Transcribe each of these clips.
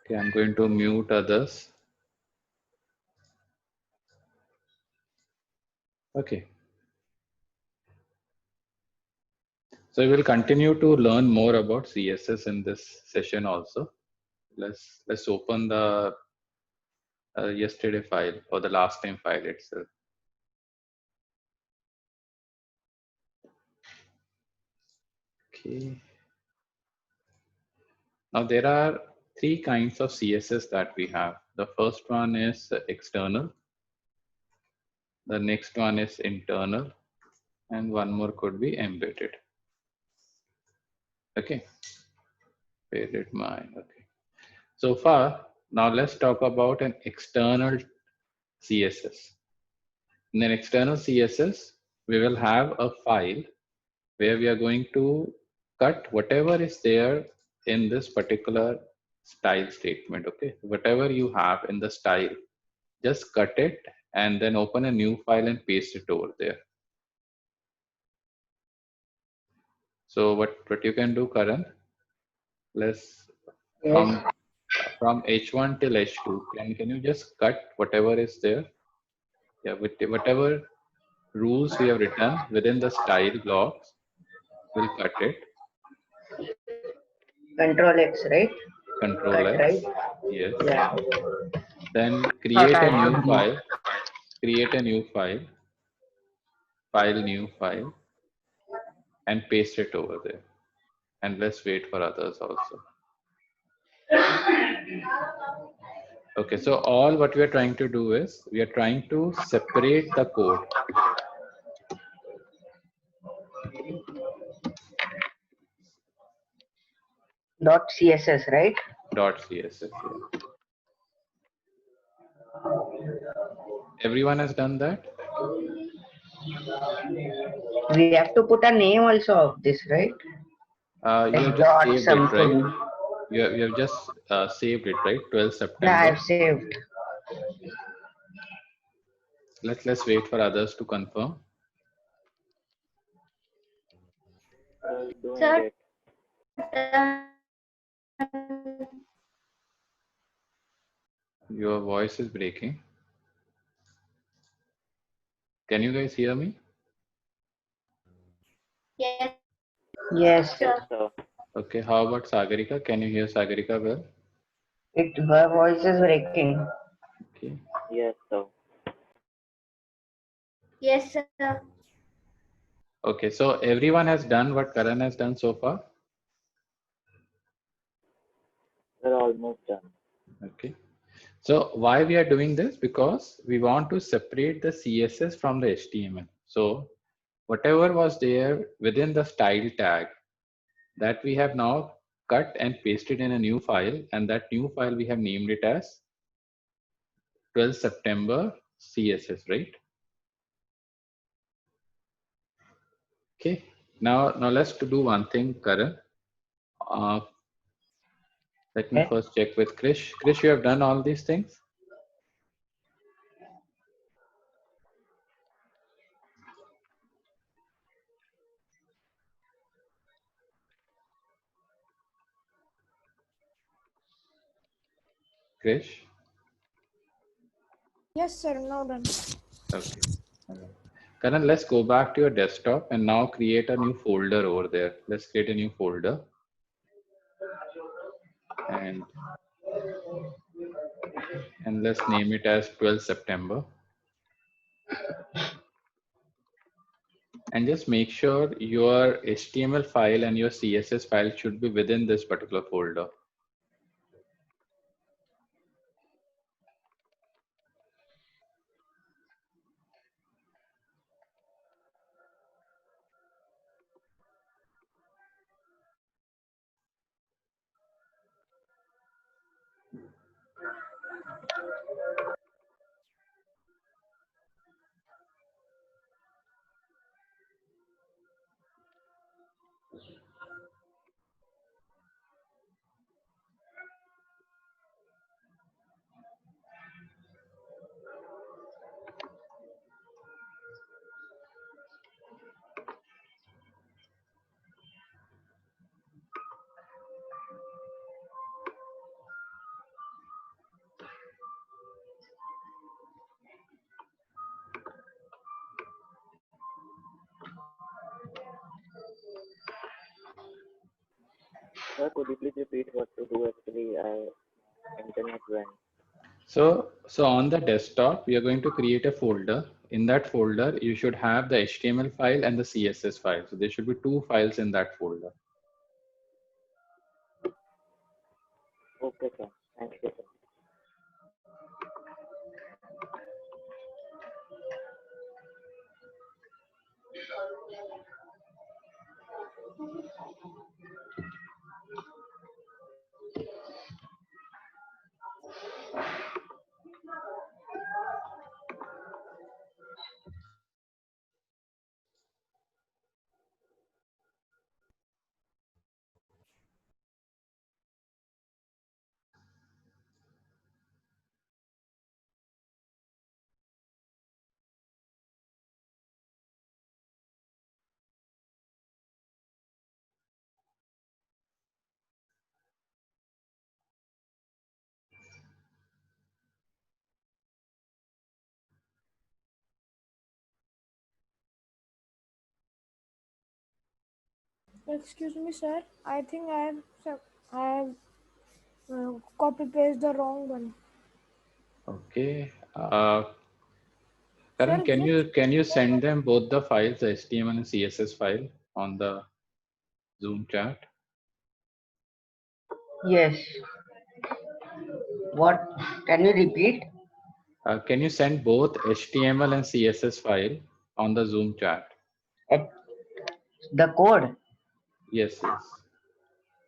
Okay, I'm going to mute others. Okay. So we will continue to learn more about CSS in this session also. Let's open the yesterday file or the last time file itself. Okay. Now there are three kinds of CSS that we have. The first one is external. The next one is internal, and one more could be embedded. Okay. Where did my okay? So far, now let's talk about an external CSS. In an external CSS, we will have a file where we are going to cut whatever is there in this particular style statement. Okay, whatever you have in the style, just cut it and then open a new file and paste it over there. So what you can do, Karan, let's Yes. from H1 till H2, can you just cut whatever is there? Yeah, with whatever rules we have written within the style blocks, we'll cut it. Control X, right? Control Cut, right? X, yes. Yeah. Then Not create a new I. file, create a new file, new file, and paste it over there. And let's wait for others also. Okay, so all what we are trying to do is we are trying to separate the code. Dot CSS, right? .css, yeah. Everyone has done that? We have to put a name also of this, right? You Like have just dot saved it, right? something. You have just saved it, right? 12 Yeah, September. I've saved. Let's wait for others to confirm. Sir, Your voice is breaking. Can you guys hear me? yes, Yes. sir. Okay, how about Sagarika? Can you hear Sagarika well? Her voice is breaking. Okay. Yes, sir. Yes, sir. Okay, so everyone has done what Karan has done so far. We're almost done. Okay. So why we are doing this? Because we want to separate the CSS from the HTML. So whatever was there within the style tag, that we have now cut and pasted in a new file, and that new file we have named it as 12 September CSS, right? Okay. Now let's do one thing, Karan. Uh, Let me Okay. first check with Krish. Krish, you have done all these things? Krish? Yes, sir. Now done. Okay. Karan, let's go back to your desktop and now create a new folder over there. Let's create a new folder. And let's name it as 12 September. And just make sure your HTML file and your CSS file should be within this particular folder. Sir, could you please repeat what to do? Actually, internet went. So on the desktop, we are going to create a folder. In that folder, you should have the HTML file and the CSS file. So there should be two files in that folder. Okay, sir. Thank you, sir. Excuse me, sir. I think I have copy paste the wrong one. Okay. Sir, Karan, can you send them both the files, the HTML and CSS file, on the Zoom chat? Yes. What? Can you repeat? Can you send both HTML and CSS file on the Zoom chat? At the code? Yes, yes.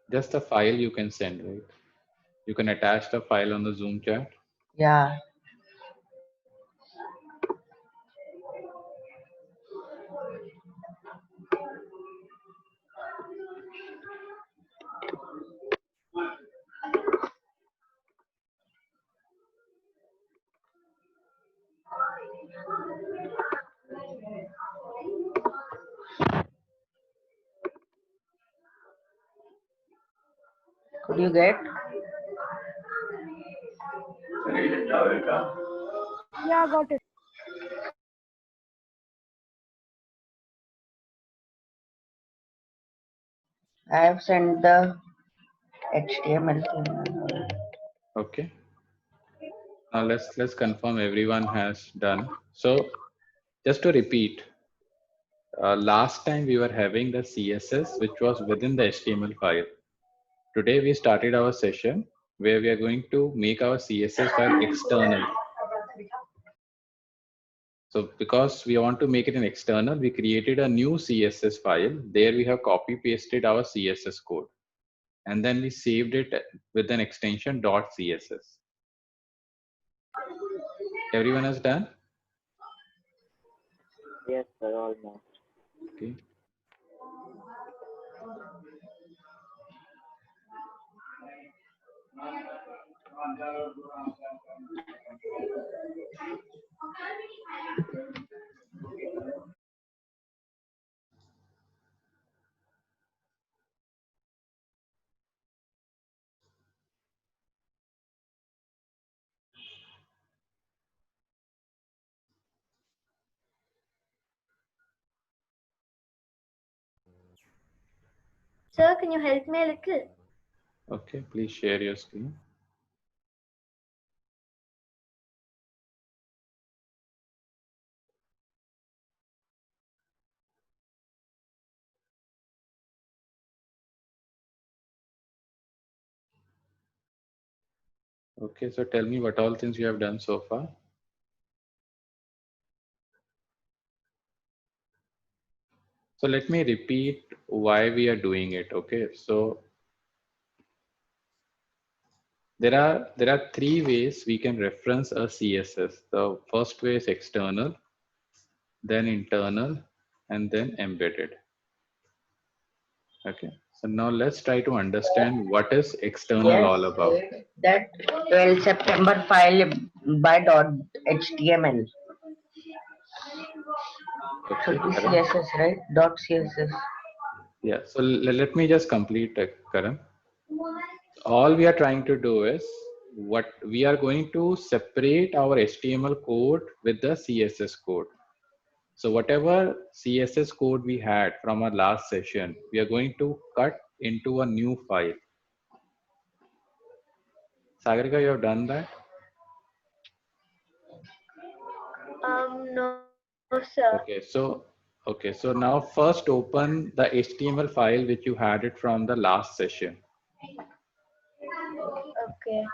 Just a file you can send, right? You can attach the file on the Zoom chat. Yeah. Could you get? Yeah, got it. I have sent the HTML. Okay. Now let's confirm everyone has done. So just to repeat, last time we were having the CSS which was within the HTML file. Today we started our session where we are going to make our CSS file external. So because we want to make it an external, we created a new CSS file. There we have copy pasted our CSS code. And then we saved it with an extension .css. Everyone has done? Yes, sir, almost. Okay. Sir, can you help me a little? Okay, please share your screen. Okay, so tell me what all things you have done so far. So let me repeat why we are doing it. Okay, so there are three ways we can reference a CSS. The first way is external, then internal, and then embedded. Okay, so now let's try to understand what is external Yes, all about. that 12 September file by .html. Okay, Should be Karan? CSS, right? .css. Yeah, so let me just complete, Karan. All we are trying to do is what we are going to separate our HTML code with the CSS code. So whatever CSS code we had from our last session, we are going to cut into a new file. Sagarika, you have done that? No, sir. Okay, so now first open the HTML file which you had it from the last session. Okay.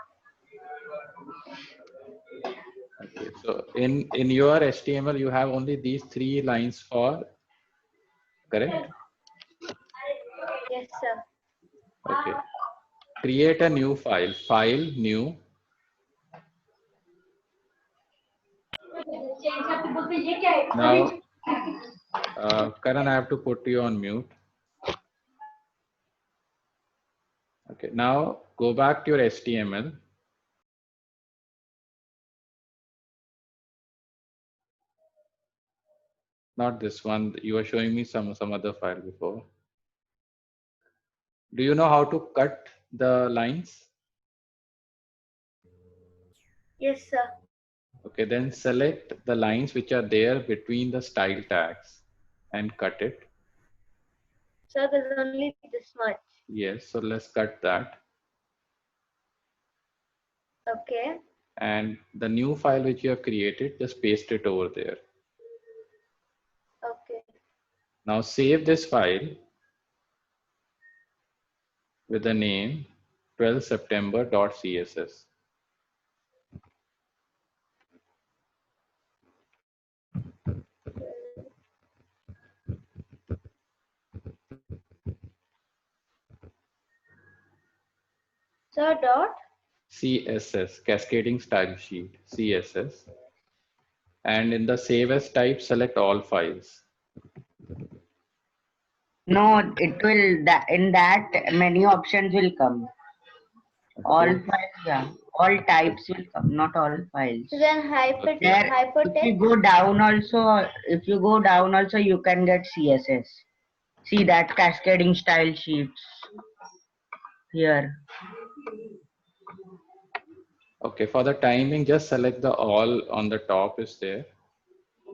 Okay, so in your HTML you have only these 3 lines for, correct? Yes, sir. Okay. Create a new file, new. Now, Karan, I have to put you on mute. Okay, now go back to your HTML. Not this one. You were showing me some other file before. Do you know how to cut the lines? Yes, sir. Okay, then select the lines which are there between the style tags and cut it. Sir, there's only this much. Yes, so let's cut that. Okay. And the new file which you have created, just paste it over there. Okay. Now save this file with the name 12september.css. Sir, dot. CSS, cascading style sheet, CSS. And in the save as type, select all files. No, it will, that in that many options will come. All files, yeah. All types will come, not all files. So then There, if you hypertext. go down also, you can get CSS. See that cascading style sheets here. Okay, for the timing, just select the all on the top is there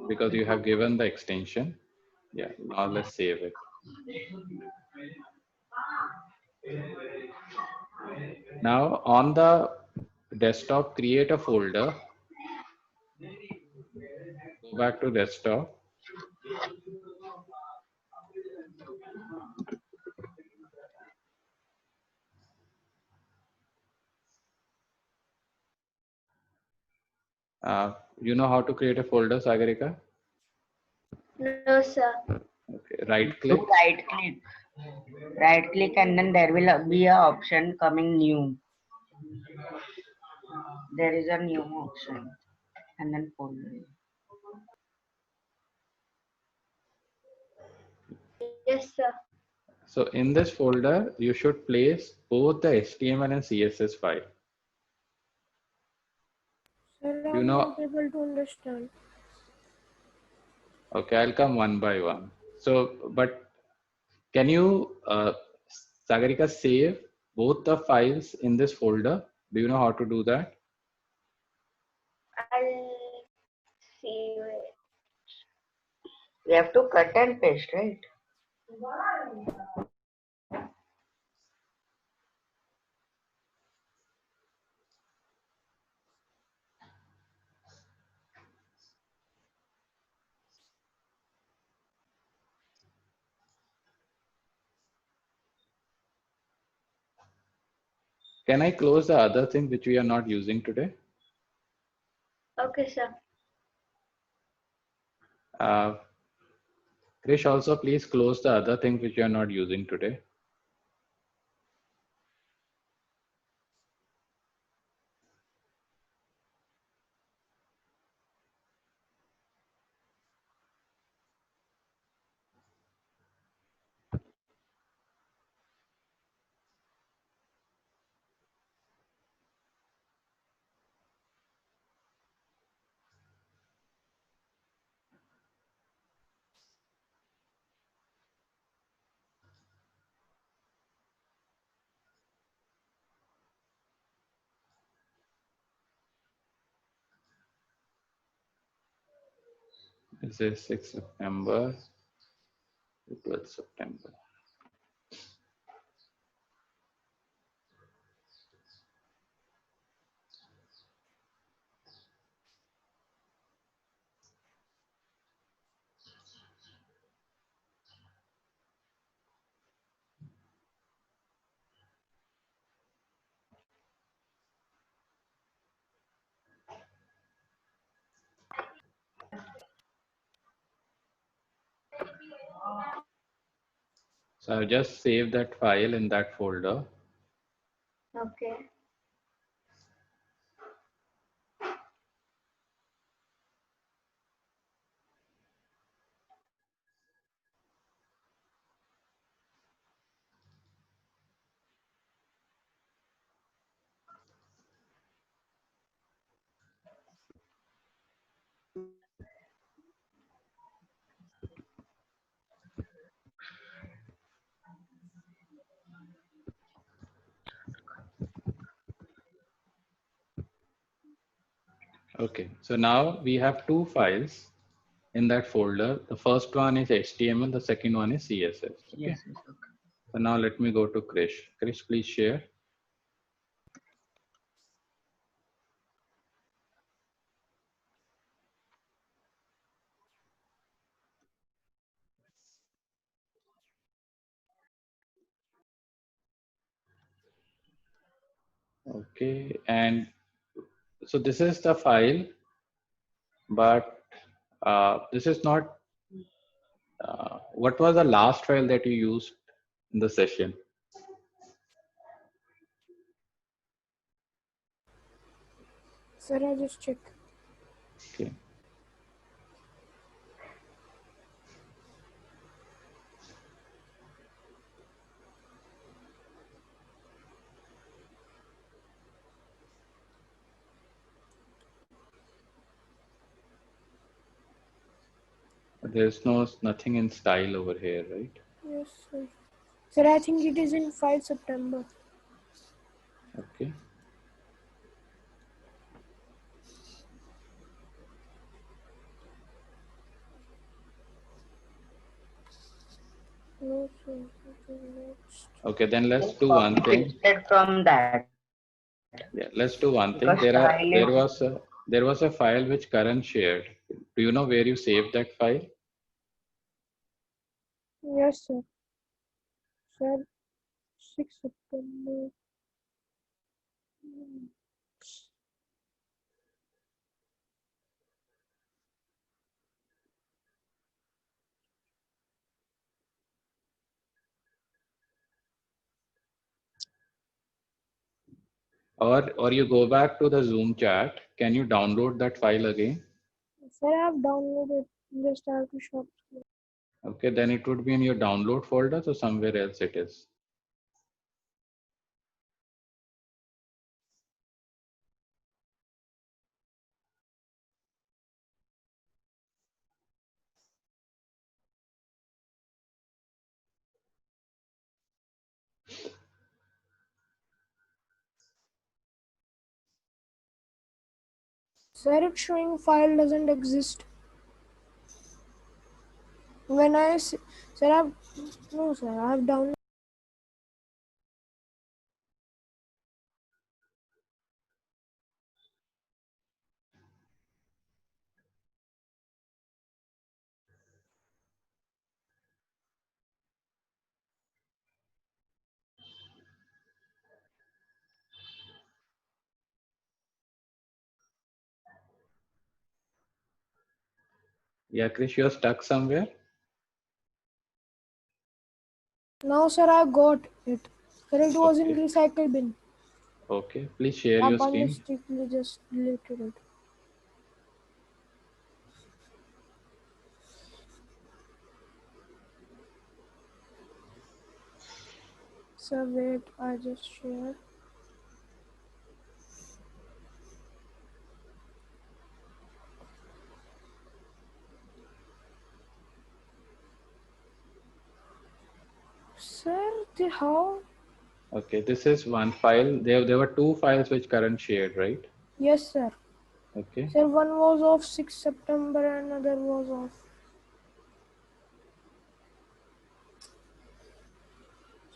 because you have given the extension. Yeah, now let's save it. Now on the desktop, create a folder. Go back to desktop. You know how to create a folder, Sagarika? No, sir. Okay, right click. Right click and then there will be a option coming new. There is a new option and then folder. Yes, sir. So in this folder, you should place both the HTML and CSS file. Sir, You I'm know, not able to understand. okay, I'll come one by one. So, but can you, Sagarika, save both the files in this folder? Do you know how to do that? I'll see it. We have to cut and paste, right? Can I close the other thing which we are not using today? Okay, sir. Krish, also please close the other thing which you are not using today. This is 6 September to 12 September. So I've just saved that file in that folder. Okay. Okay, so now we have two files in that folder. The first one is HTML, the second one is CSS. Okay. Yes, yes, okay. So now let me go to Krish. Krish, please share. Okay, and so this is the file, but this is not, what was the last file that you used in the session? Sir, I just check. Okay. There's nothing in style over here, right? Yes, sir. Sir, I think it is in 5 September. Okay. No, sir. It is next. Okay, then let's Just do one copy thing. pasted from that. Yeah, let's do one thing. Because style is There was a file which Karan shared. Do you know where you saved that file? Yes, sir. Sir, 6 September. Or you go back to the Zoom chat. Can you download that file again? Sir, I have downloaded. Just have to shop. Okay, then it would be in your download folder, so somewhere else it is. Sir, it's showing file doesn't exist. When sir, I've no, sir, I have downloaded. Yeah, Krish, you're stuck somewhere. Now, sir, I got it. Sir, it was in Okay. recycle bin. Okay, please share I your by screen. mistakenly just deleted it. Sir, wait, I just share. Sir, how? Okay, this is one file. There were two files which Karan shared, right? Yes, sir. Okay. Sir, one was of 6 September and another was of.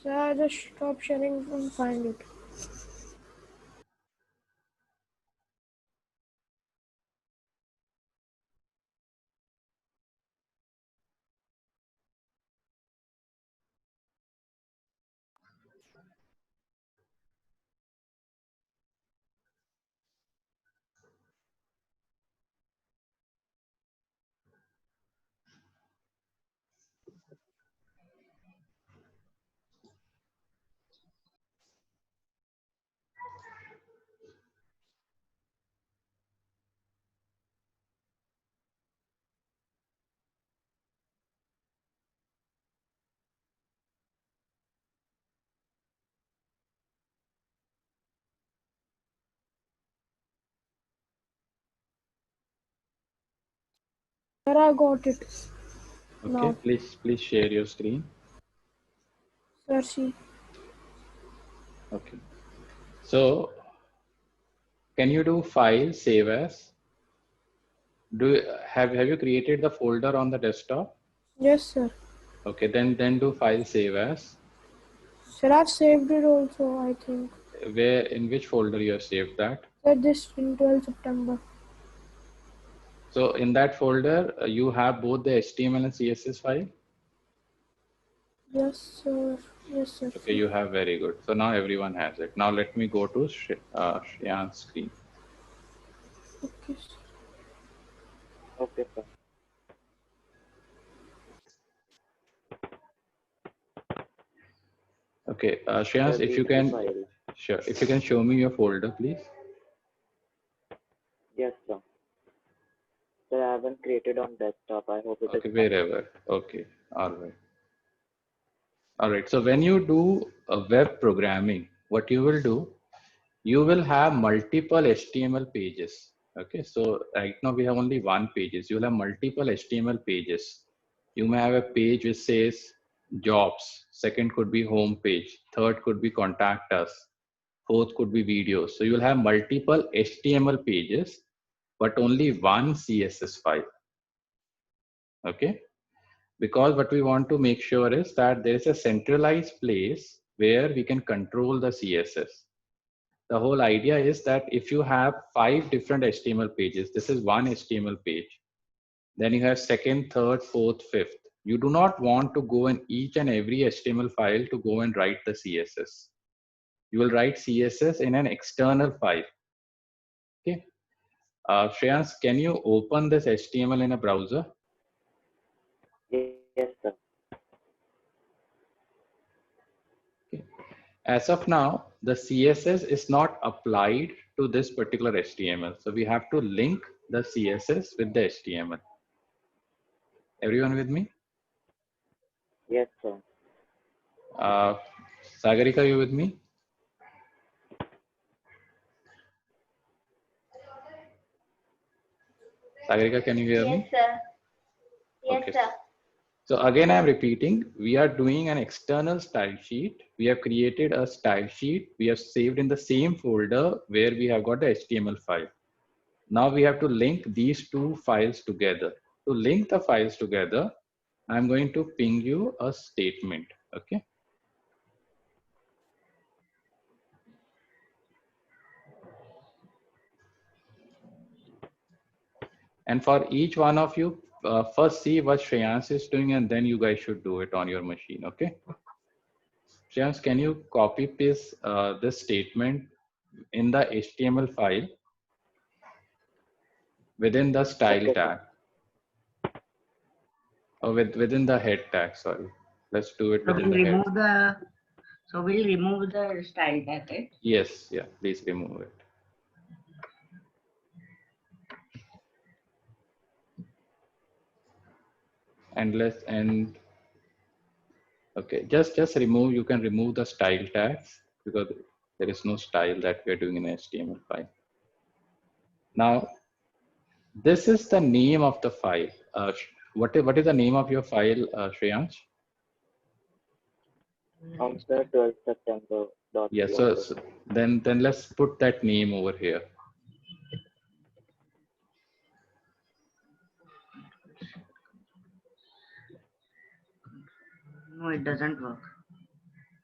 Sir, I just stopped sharing and find it. Sir, I got it. Okay, No. please share your screen. Sir, see. Okay. So can you do file save as? Have you created the folder on the desktop? Yes, sir. Okay, then do file save as. Sir, I saved it also, I think. Where, in which folder you have saved that? Sir, this in 12 September. So in that folder, you have both the HTML and CSS file. Yes, sir. Yes, sir. Okay, you have, very good. So now everyone has it. Now let me go to Shreyan's screen. Okay, sir. Okay, sir. Okay, Shreyans, Sir, if this you is the can, file. sure, if you can show me your folder, please. Yes, sir. Sir, I haven't created on desktop. I hope it is Okay, fine. wherever. Okay, all right. All right, so when you do a web programming, what you will do, you will have multiple HTML pages. Okay, so right now we have only one pages. You will have multiple HTML pages. You may have a page which says jobs. Second could be home page. Third could be contact us. Fourth could be videos. So you will have multiple HTML pages, but only one CSS file. Okay, because what we want to make sure is that there is a centralized place where we can control the CSS. The whole idea is that if you have 5 different HTML pages, this is one HTML page, then you have second, third, fourth, fifth. You do not want to go in each and every HTML file to go and write the CSS. You will write CSS in an external file. Okay. Shreyans, can you open this HTML in a browser? Yes, sir. Okay. As of now, the CSS is not applied to this particular HTML. So we have to link the CSS with the HTML. Everyone with me? Yes, sir. Sagarika, you with me? Sagarika, can you hear Yes, me? sir. Yes, Okay. sir. So again, I'm repeating, we are doing an external style sheet. We have created a style sheet. We have saved in the same folder where we have got the HTML file. Now we have to link these two files together. To link the files together, I'm going to ping you a statement. Okay. And for each one of you, first see what Shreyans is doing, and then you guys should do it on your machine. Okay. Shreyans, can you copy paste this statement in the HTML file within the style Okay, tag, sir. or within the head tag? Sorry, let's do it So within we'll the head. remove the. So we'll remove the style tag, right? Yes, yeah, please remove it. And okay, just remove. You can remove the style tags because there is no style that we are doing in HTML file. Now, this is the name of the file. What is the name of your file, Shreyansh? Sir, 12th September. Yeah, so then let's put that name over here. No, it doesn't work.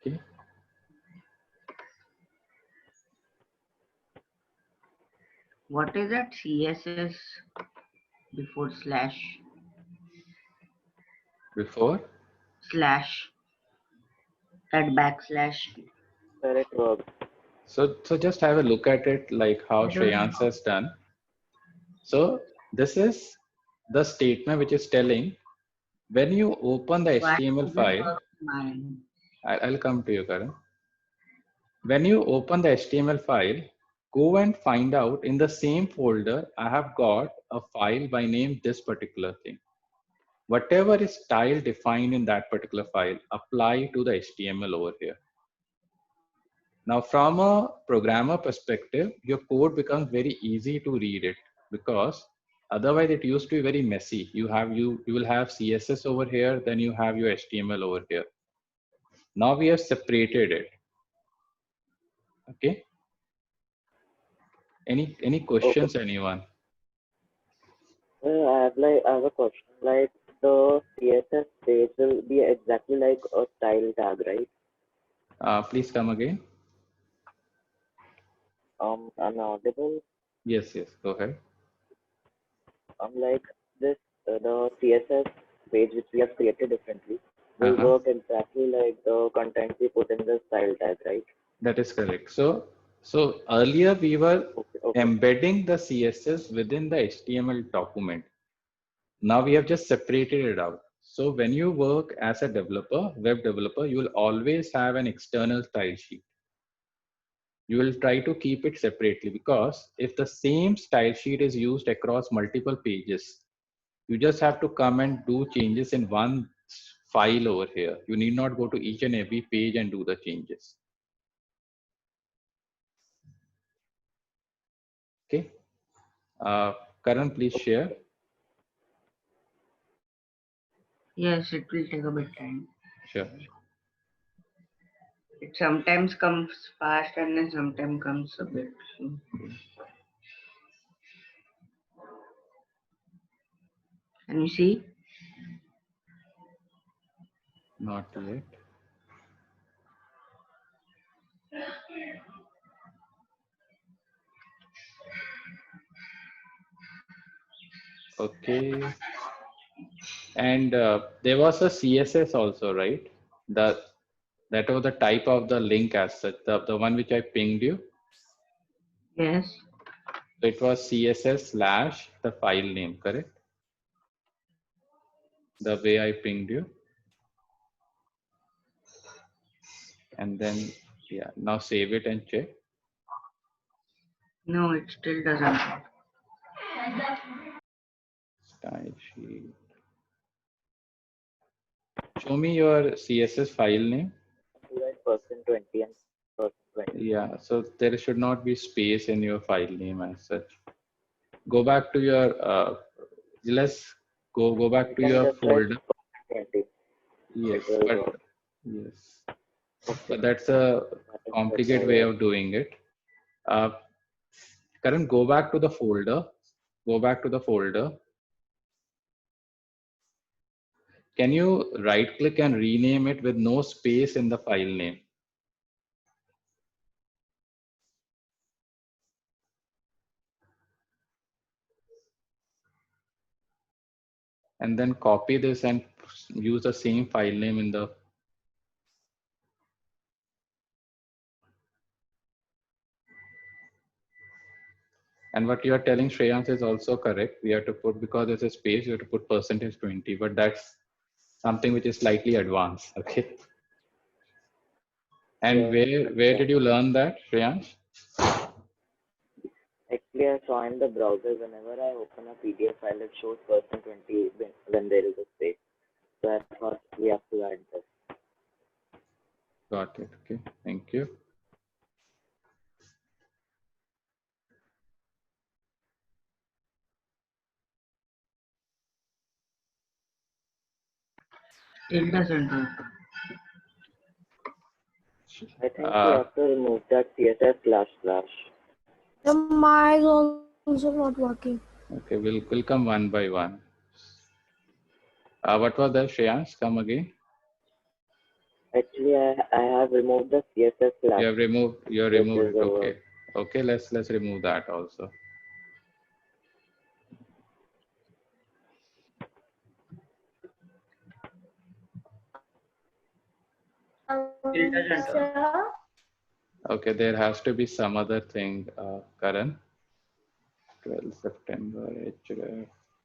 Okay. What is that? CSS before slash. Before. Slash. That backslash. Sir, it works. So just have a look at it like how I don't Shreyans know. has done. So this is the statement which is telling when you open the Why HTML doesn't file, work mine? I'll come to you, Karan. When you open the HTML file, go and find out in the same folder, I have got a file by name this particular thing. Whatever is style defined in that particular file, apply to the HTML over here. Now, from a programmer perspective, your code becomes very easy to read it because Otherwise, it used to be very messy. You will have CSS over here, then you have your HTML over here. Now we have separated it. Okay. Any questions, anyone? I have a question. Like the CSS page will be exactly like a style tag, right? Please come again. I'm audible. Yes, go ahead. Like this, the CSS page which we have created differently will work exactly like the content we put in the style tag, right? That is correct. So earlier we were Okay. embedding the CSS within the HTML document. Now we have just separated it out. So when you work as a developer, web developer, you will always have an external style sheet. You will try to keep it separately, because if the same style sheet is used across multiple pages, you just have to come and do changes in one file over here. You need not go to each and every page and do the changes. Okay. Karan, please share. Yes, it will take a bit time. Sure. It sometimes comes fast and then sometimes comes a bit slow. Can you see? Not yet. Okay. And there was a CSS also, right? That was the type of the link as such, the one which I pinged you. Yes. So it was CSS / the file name, correct? The way I pinged you. And then, yeah, now save it and check. No, it still doesn't work. Style sheet. Show me your CSS file name. %20 and %20. Yeah, so there should not be space in your file name as such. Go back to your, let's go back to your folder. Yes, but that's a complicated way of doing it. Karan, go back to the folder. Go back to the folder. Can you right click and rename it with no space in the file name? And then copy this and use the same file name in the. And what you are telling Shreyans is also correct. We have to put, because there's a space, you have to put %20, but that's something which is slightly advanced. Okay. And where did you learn that, Shreyans? Actually, I saw in the browser whenever I open a PDF file, it shows %20 when there is a space. So I thought we have to add this. Got it. Okay. Thank you. It doesn't work. I think we have to remove that CSS //. The my is also not working. Okay, we'll come one by one. What was that, Shreyans? Come again. Actually, I have removed the CSS // You have removed it. Okay. Okay, let's remove that also. Sir? Okay, there has to be some other thing, Karan. 12 September.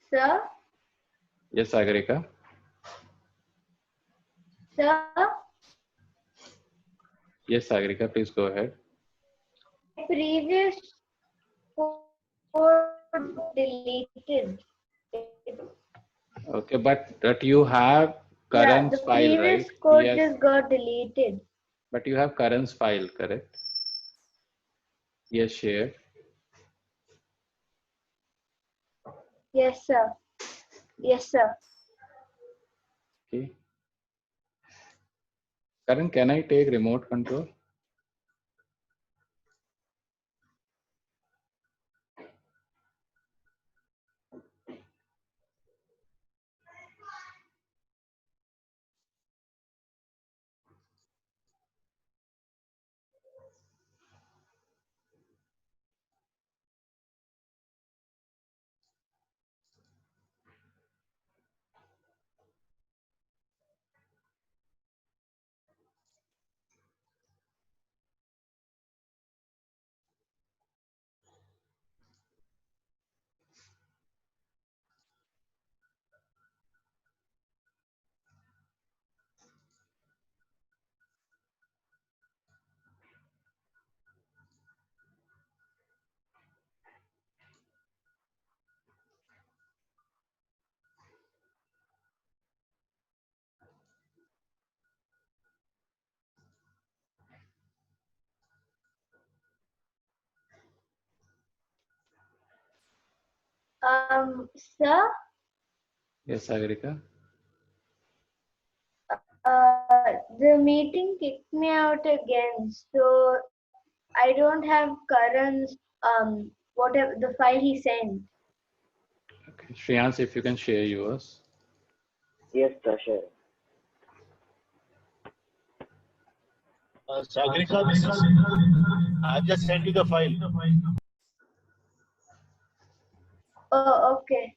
Sir? Yes, Sagarika. Sir? Yes, Sagarika, please go ahead. Previous code deleted. Okay, but you have Karan's the file, right? previous code Yes. just got deleted. But you have Karan's file, correct? Yes, share. Yes, sir. Yes, sir. Okay. Karan, can I take remote control? Sir, Yes, Sagarika. the meeting kicked me out again, so I don't have Karan's whatever the file he sent. Okay. Shreyans, if you can share yours. Yes, sir, sure. Sagrika, this is. I just sent you the file. Oh, okay.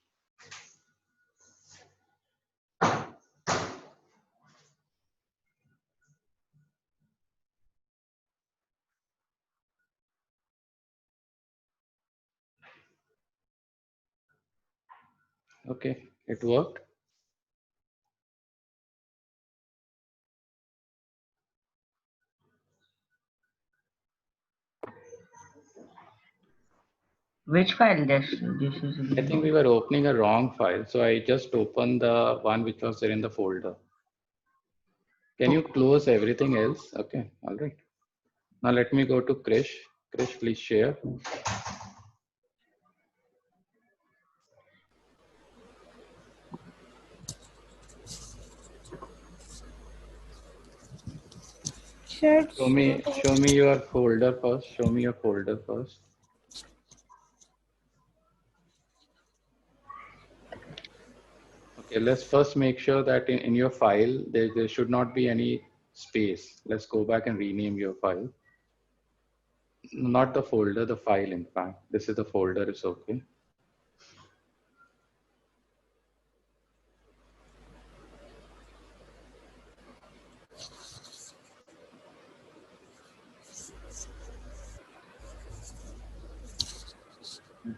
Okay, it worked. Which file this is? I think we were opening a wrong file, so I just opened the one which was there in the folder. Can you close everything else? Okay, all right. Now let me go to Krish. Krish, please share. Shared. Show me your folder first. Show me your folder first. Okay, let's first make sure that in your file, there should not be any space. Let's go back and rename your file. Not the folder, the file in fact. This is the folder, it's okay.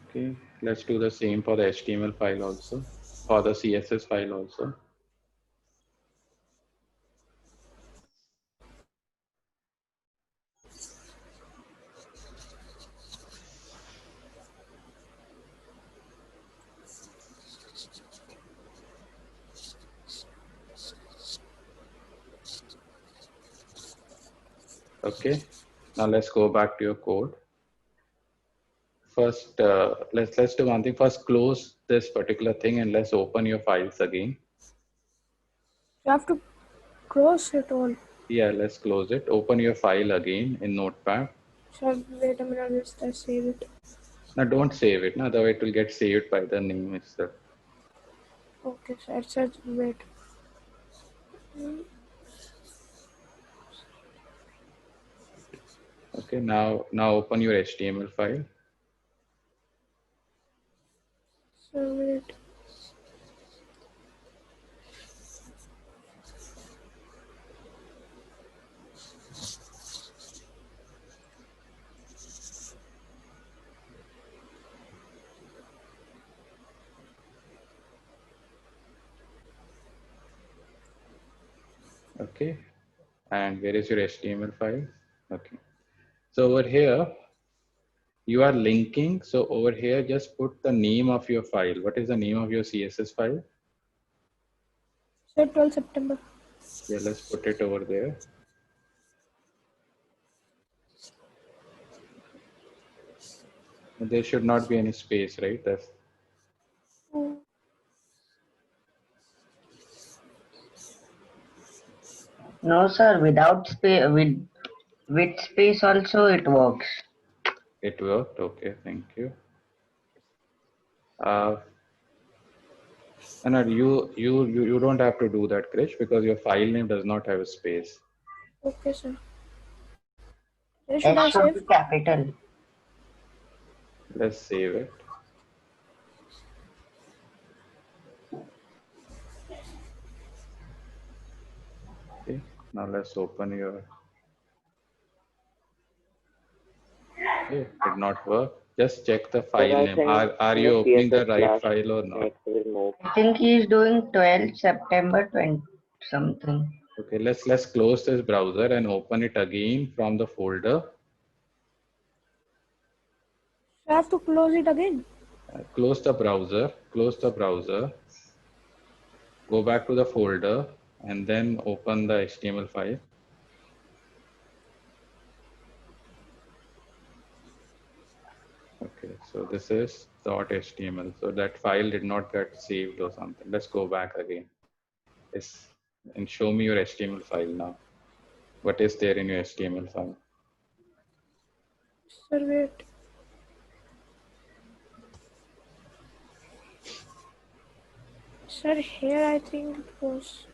Okay, let's do the same for the HTML file also, for the CSS file also. Okay, now let's go back to your code. First, let's do one thing. First, close this particular thing and let's open your files again. You have to close it all. Yeah, let's close it. Open your file again in Notepad. So wait a minute, just I save it. Now don't save it, no, otherwise it will get saved by the name itself. Okay, so it says wait. Okay, now open your HTML file. So wait. Okay, and where is your HTML file? Okay, so over here you are linking. So over here, just put the name of your file. What is the name of your CSS file? So 12 September. Yeah, let's put it over there. There should not be any space, right? That's No, sir. Without space, with space also it works. It worked. Okay, thank you. And you don't have to do that, Krish, because your file name does not have a space. Okay, sir. Where should I S should save? be capital. Let's save it. Okay, now let's open your. Okay, did not work. Just check the file I name. think Are in you the opening the CSS right class file or not? next will move. I think he is doing 12 September 20 something. Okay, let's close this browser and open it again from the folder. I have to close it again. Close the browser. Close the browser. Go back to the folder and then open the HTML file. Okay, so this is .html. So that file did not get saved or something. Let's go back again. Yes, and show me your HTML file now. What is there in your HTML file? Sir, wait. Sir, here I think it was.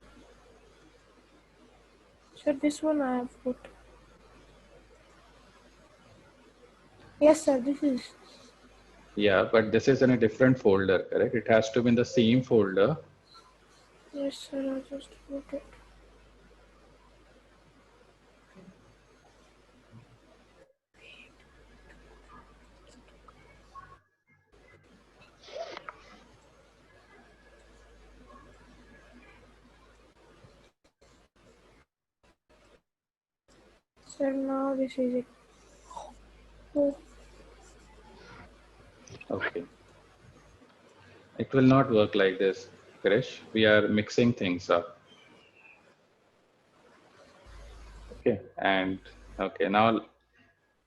Sir, this one I have put. Yes, sir, this is. Yeah, but this is in a different folder, correct? It has to be in the same folder. Yes, sir, I just put it. Sir, now this is it. Oh, Okay. It will not work like this, Krish. We are mixing things up. Okay, and okay, now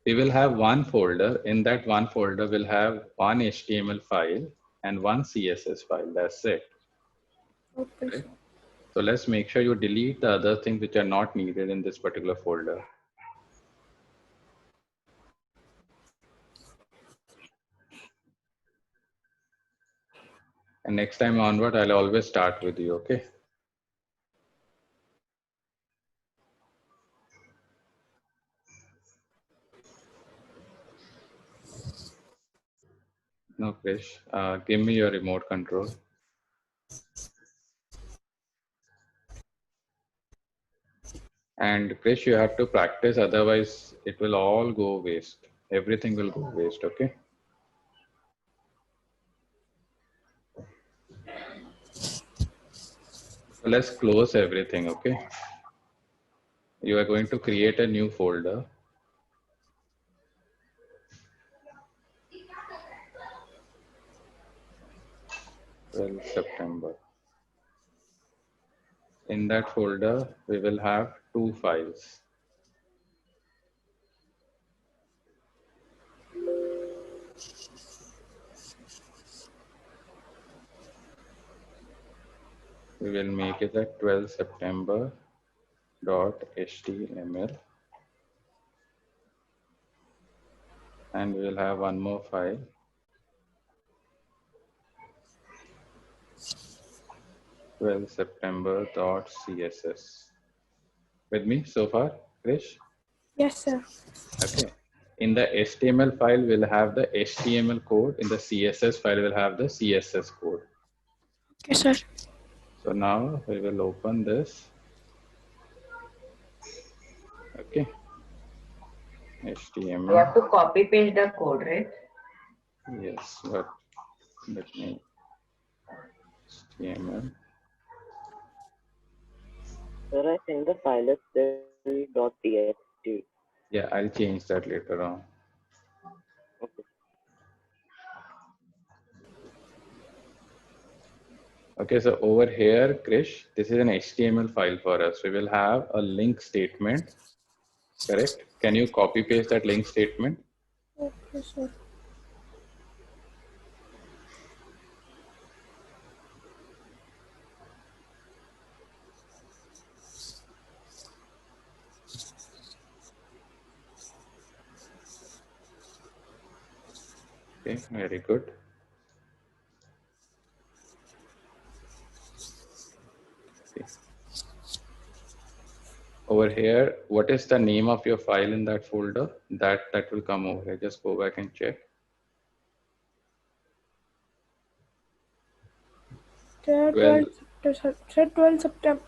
we will have one folder. In that one folder, we'll have one HTML file and one CSS file. That's it. okay, Okay. sir. So let's make sure you delete the other things which are not needed in this particular folder. And next time onward, I'll always start with you, okay? No, Krish, give me your remote control. And Krish, you have to practice, otherwise it will all go waste. Everything will go waste, okay? So let's close everything, okay? You are going to create a new folder. Well, September. In that folder, we will have two files. We will make it at 12 September .html, and we will have one more file, 12 September .css. With me so far, Krish? Yes, sir. Okay. In the HTML file, we'll have the HTML code. In the CSS file, we'll have the CSS code. Okay, sir. So now we will open this. Okay. We HTML. have to copy paste the code, right? Yes, but let me HTML. Sir, I think the file is still .txt. Yeah, I'll change that later on. Okay. Okay, so over here, Krish, this is an HTML file for us. We will have a link statement, correct? Can you copy paste that link statement? Okay, sir. Okay, very good. Okay. Over here, what is the name of your file in that folder? That will come over here. Just go back and check. Sir, 12 12 September.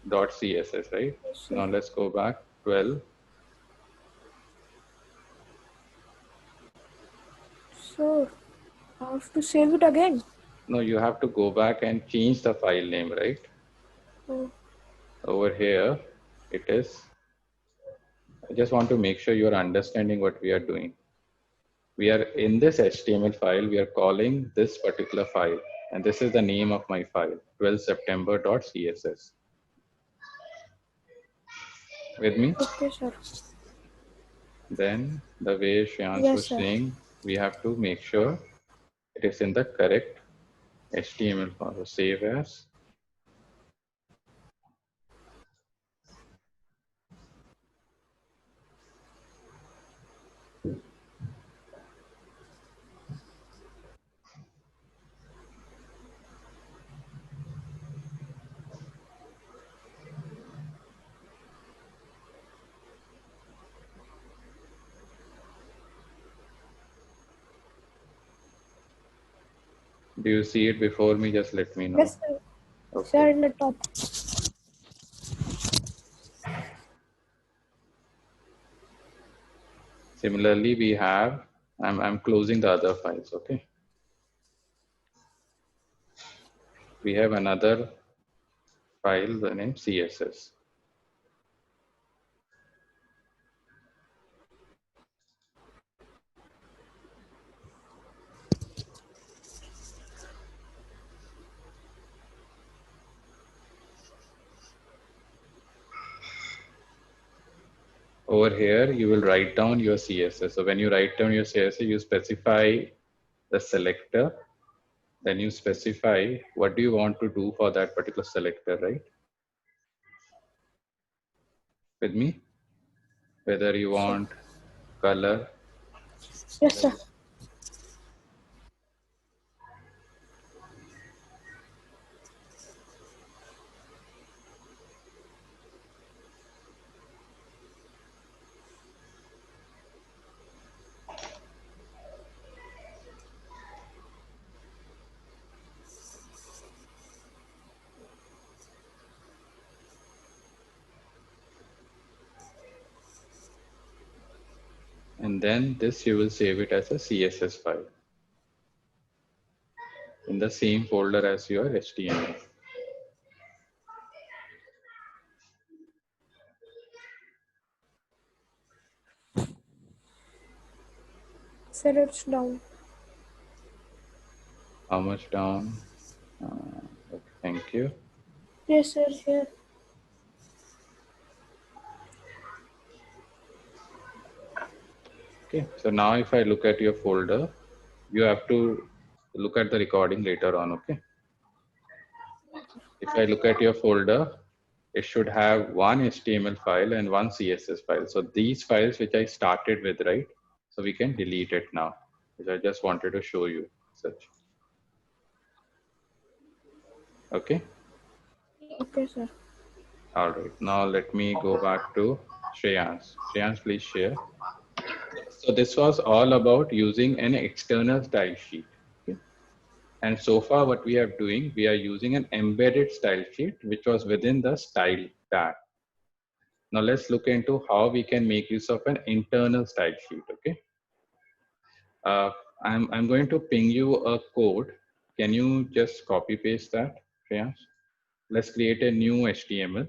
.css, right? Yes, sir. Now let's go back. 12. So, I have to save it again. No, you have to go back and change the file name, right? Oh, Over here, it is. I just want to make sure you're understanding what we are doing. We are in this HTML file, we are calling this particular file, and this is the name of my file, 12september.css. With me? okay, sir. Then the way Shreyans Yes, was sir. saying, we have to make sure it is in the correct HTML file. So save as. Do you see it before me? Just let me know. Yes, sir. Okay. Sir, in the top. Similarly, we have, I'm closing the other files, okay? We have another file, the name CSS. Over here, you will write down your CSS. So when you write down your CSS, you specify the selector, then you specify what do you want to do for that particular selector, right? With me? Whether you want color. Yes, sir. And then this you will save it as a CSS file in the same folder as your HTML. Sir, it's down. How much down? Okay, thank you. Yes, sir, here. Okay, so now if I look at your folder, you have to look at the recording later on, okay? If I look at your folder, it should have one HTML file and one CSS file. So these files which I started with, right? So we can delete it now, which I just wanted to show you such. Okay. Okay, sir. All right, now let me go back to Shreyans. Shreyans, please share. So this was all about using an external style sheet. Okay? And so far what we are doing, we are using an embedded style sheet, which was within the style tag. Now let's look into how we can make use of an internal style sheet, okay? I'm going to ping you a code. Can you just copy paste that, Shreyans? Let's create a new HTML.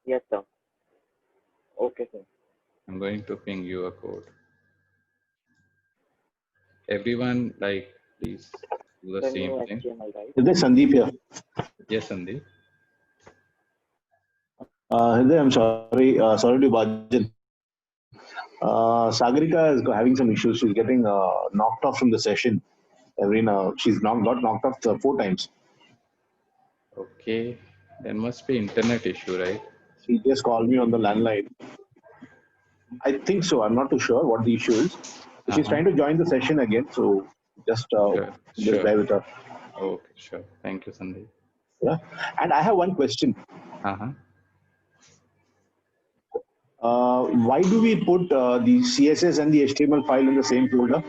Yes, sir. Okay, sir. I'm going to ping you a code. Everyone, like, please do the The same new thing. HTML, right? Hriday, Sandeep here. Yes, Sandeep. Hriday, I'm sorry to barge in. Sagarika is having some issues. She's getting knocked off from the session every now. She's got knocked off 4 times. Okay, there must be internet issue, right? She just called me on the landline. I think so. I'm not too sure what the issue is. She's trying to join the session again, so just Sure, just sure. bear with her. Okay, sure. Thank you, Sandeep. Yeah, and I have one question. Uh-huh. Why do we put the CSS and the HTML file in the same folder?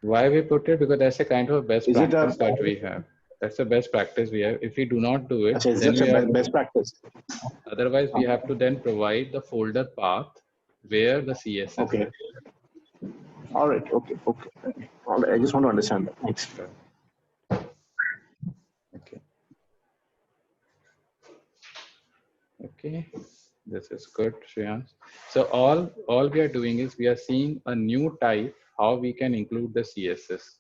Why we put it? Because that's a kind of best Is it a? practice that we have. That's the best practice we have. If we do not do it, Achha, it's then just we a have best practice. otherwise we have to then provide the folder path where the CSS Okay. is. All right. Okay. Okay. All right. I just want to understand that. Thanks. Sure. Okay. Okay. This is good, Shreyans. So all we are doing is we are seeing a new type how we can include the CSS.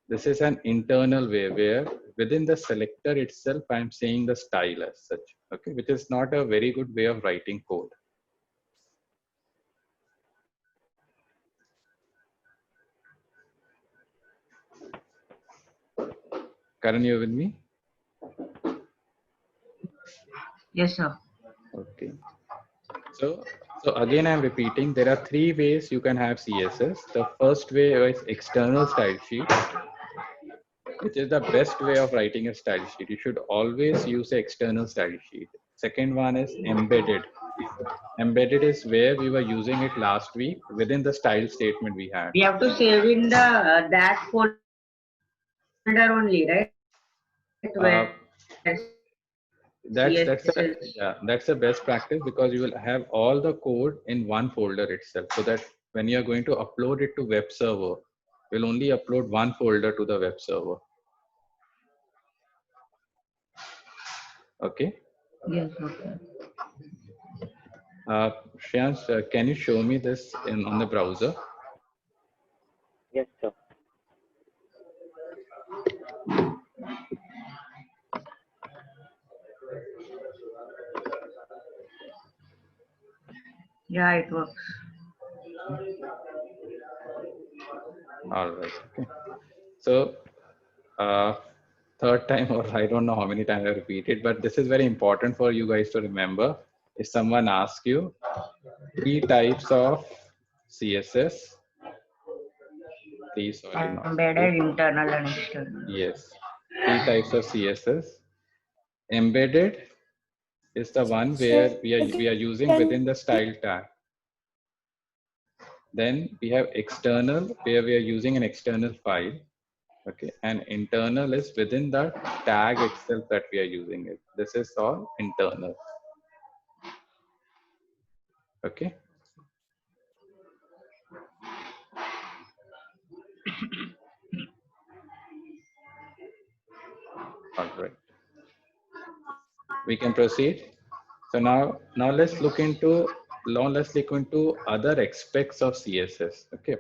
This is an internal way where within the selector itself, I'm saying the style as such, okay, which is not a very good way of writing code. Karan, you with me? Yes, sir. Okay. So again, I'm repeating, there are three ways you can have CSS. The first way is external style sheet, which is the best way of writing a style sheet. You should always use the external style sheet. Second one is embedded. Embedded is where we were using it last week within the style statement we had. We have to save in the that folder only, right? Where That's CSS. that's the best practice, because you will have all the code in one folder itself, so that when you are going to upload it to web server, you'll only upload one folder to the web server. Okay. Yes, okay. Shreyans, can you show me this on the browser? Yes, sir. Yeah, it works. All right. Okay. So third time, or I don't know how many times I repeated, but this is very important for you guys to remember. If someone asks you three types of CSS, sorry, not Embedded, internal, and external. yes, three types of CSS. Embedded is the one where So we are using can within the style tag. Then we have external, where we are using an external file. Okay, and internal is within the tag itself that we are using it. This is all internal. Okay. All right. We can proceed. So now let's look into other aspects of CSS. Okay.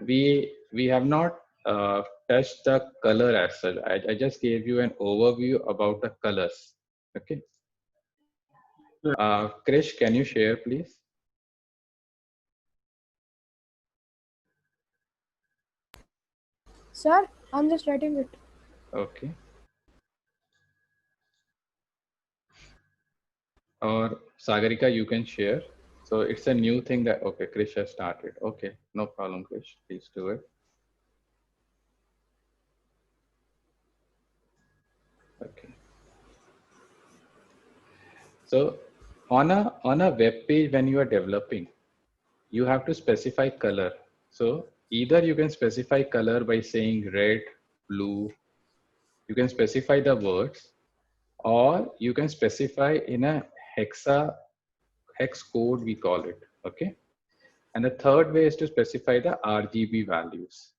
We have not touched the color as such. I just gave you an overview about the colors. Okay. Krish, can you share, please? sir, I'm just writing it. Okay. Or Sagarika, you can share. So it's a new thing that, okay, Krish has started. Okay, no problem, Krish. Please do it. Okay. So on a web page, when you are developing, you have to specify color. So either you can specify color by saying red, blue. You can specify the words, or you can specify in a hex code, we call it. Okay. And the third way is to specify the RGB values.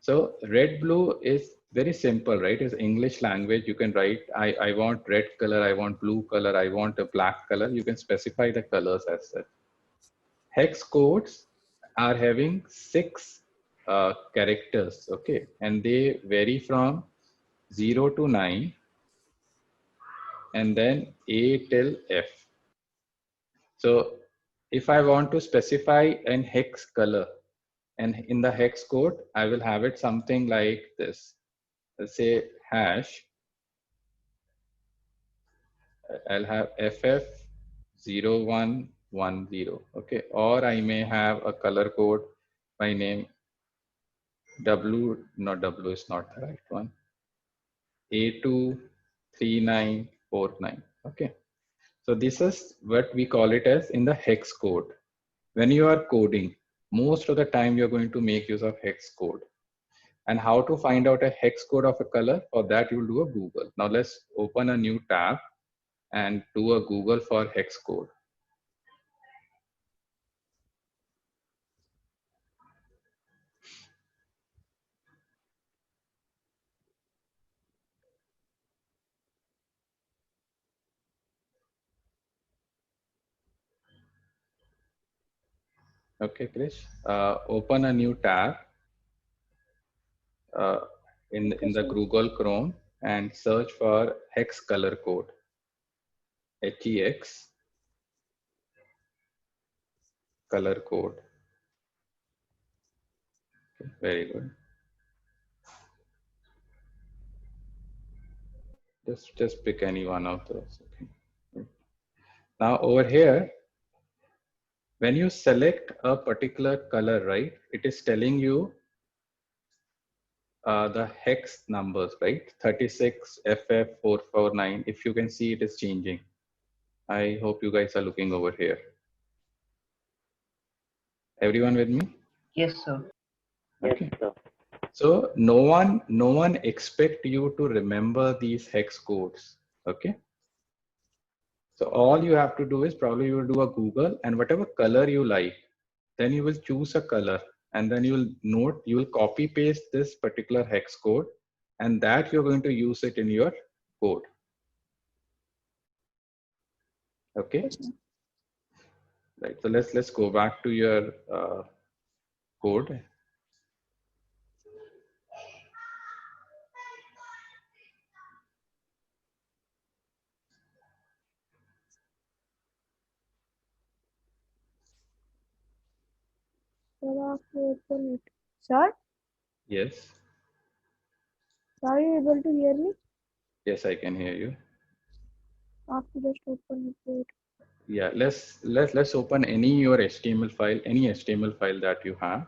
So red, blue is very simple, right? It's English language. You can write, I want red color, I want blue color, I want a black color. You can specify the colors as such. Hex codes are having 6 characters, okay? And they vary from 0 to 9, and then A till F. So if I want to specify an hex color, and in the hex code, I will have it something like this. Let's say hash. I'll have FF01 10. Okay, or I may have a color code by name W, not W is not the right one. A23949. Okay, so this is what we call it as in the hex code. When you are coding, most of the time you're going to make use of hex code. And how to find out a hex code of a color? For that you'll do a Google. Now let's open a new tab and do a Google for hex code. Okay, Krish, open a new tab in the Google Chrome and search for hex color code. HEX color code. Okay, very good. Just pick any one of those. Okay. Now over here, when you select a particular color, right, it is telling you the hex numbers, right? 36 FF449. If you can see, it is changing. I hope you guys are looking over here. Everyone with me? Yes, sir. Okay. Yes, sir. So no one expect you to remember these hex codes. Okay. So all you have to do is probably you will do a Google, and whatever color you like, then you will choose a color, and then you will copy paste this particular hex code, and that you're going to use it in your code. Okay. Right. So let's go back to your code. Sir, I have to open it. Sir, Yes. are you able to hear me? Yes, I can hear you. I have to just open it. Wait. Yeah. Let's open any your HTML file, any HTML file that you have.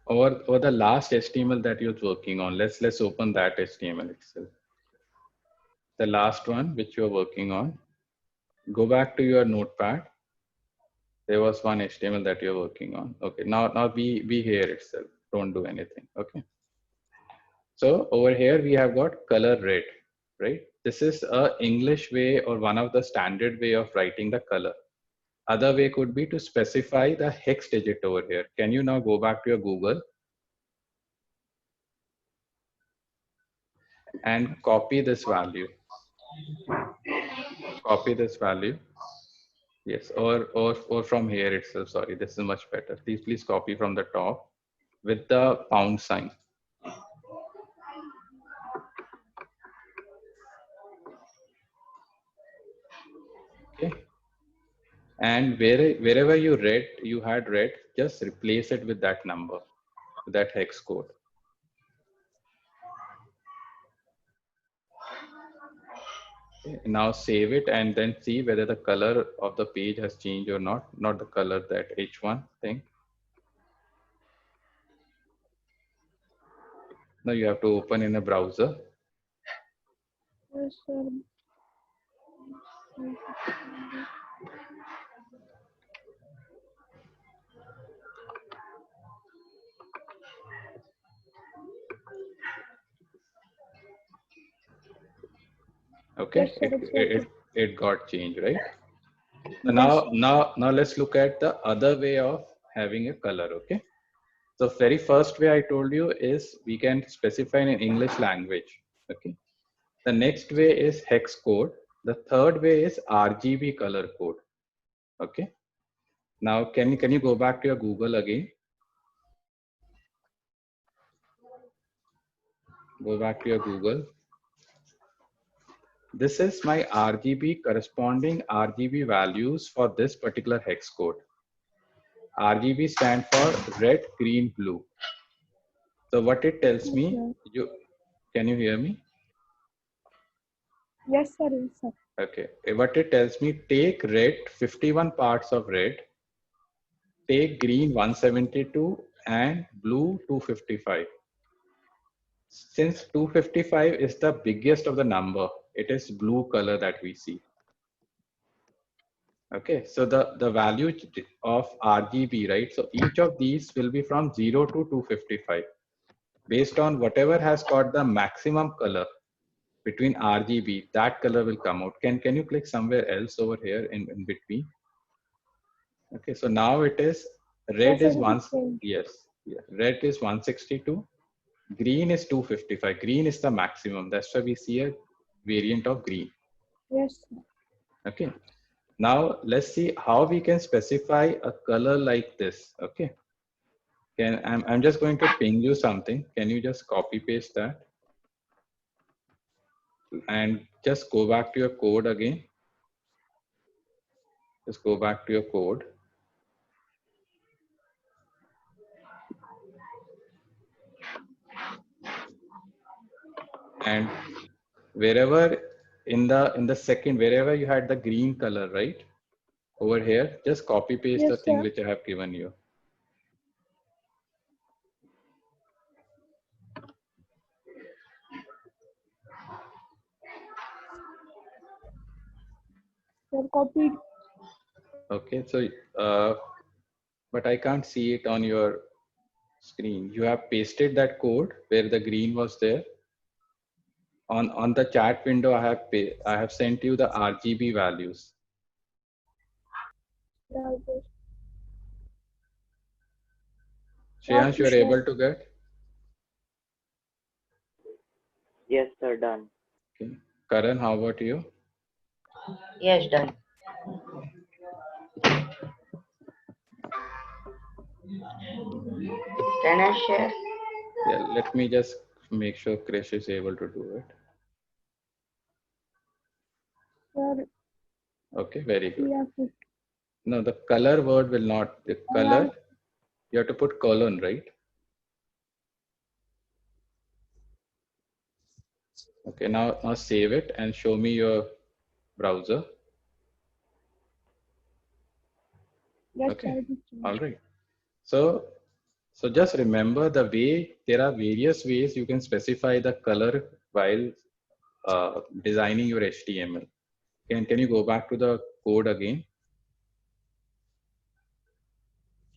Or the last HTML that you're working on. Let's open that HTML itself. The last one which you're working on. Go back to your notepad. There was one HTML that you're working on. Okay, now be here itself. Don't do anything. Okay. So over here we have got color red, right? This is a English way or one of the standard way of writing the color. Other way could be to specify the hex digit over here. Can you now go back to your Google and copy this value? Copy this value. Yes, or from here itself. Sorry, this is much better. Please copy from the top with the pound sign. Okay. And wherever you had read, just replace it with that number, with that hex code. Okay. Now save it and then see whether the color of the page has changed or not. Not the color, that H1 thing. Now you have to open in a browser. Yes, sir. Okay, Yes, sir, it got changed, right? So Yes. now let's look at the other way of having a color. Okay. The very first way I told you is we can specify in English language. Okay. The next way is hex code. The third way is RGB color code. Okay. Now can you go back to your Google again? Go back to your Google. This is my RGB corresponding RGB values for this particular hex code. RGB stand for red, green, blue. So what it tells me, can you hear me? Yes, sir. Yes, sir. Okay. What it tells me, take red, 51 parts of red, take green 172 and blue 255. Since 255 is the biggest of the number, it is blue color that we see. Okay, so the value of RGB, right? So each of these will be from 0 to 255. Based on whatever has got the maximum color between RGB, that color will come out. Can you click somewhere else over here in between? Okay, so now it is red is one. Yes, red is 162. Green is 255. Green is the maximum. That's why we see a variant of green. Yes, sir. Okay. Now let's see how we can specify a color like this. Okay. I'm just going to ping you something. Can you just copy paste that? And just go back to your code again. Just go back to your code. And wherever in the second, wherever you had the green color, right? Over here, just copy paste the thing which I have given you. Sir, copied. Okay, so but I can't see it on your screen. You have pasted that code where the green was there. On the chat window, I have sent you the RGB values. Shreyansh, you are able to get? Yes, sir, done. Okay. Karan, how about you? Yes, done. Can I share? Yeah, let me just make sure Krish is able to do it. Sir, Okay, very good. yeah, No, the color word will not, the color, you have to put colon, right? Okay, now save it and show me your browser. yes, Okay, sir. all right. So just remember the way, there are various ways you can specify the color while designing your HTML. Can you go back to the code again?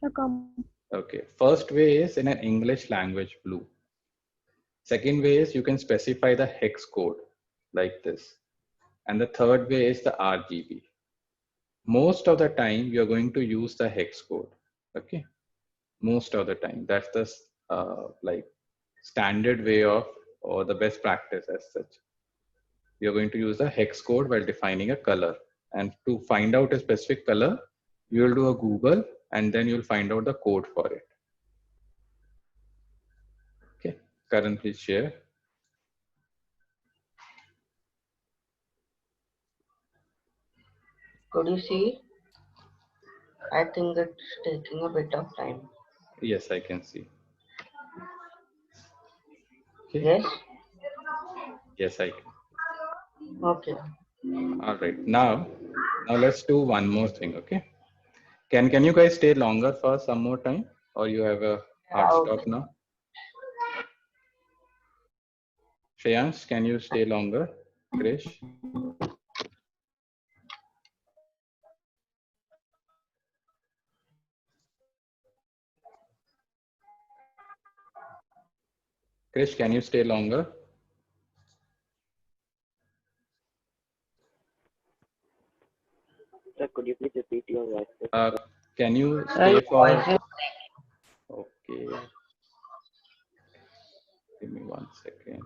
Sir, come. Okay, first way is in an English language blue. Second way is you can specify the hex code like this. And the third way is the RGB. Most of the time you're going to use the hex code. Okay, most of the time. That's the like standard way of, or the best practice as such. You're going to use the hex code while defining a color. And to find out a specific color, you'll do a Google and then you'll find out the code for it. Okay, Karan, please share. Could you see? I think it's taking a bit of time. Yes, I can see. Okay. Yes? Yes, I can. Okay. All right. Now let's do one more thing. Okay. Can you guys stay longer for some more time, or you have a hard stop now? Shreyansh, can you stay longer? Krish? Krish, can you stay longer? Sir, could you please repeat your voice? Can you stay for? Okay. Give me 1 second.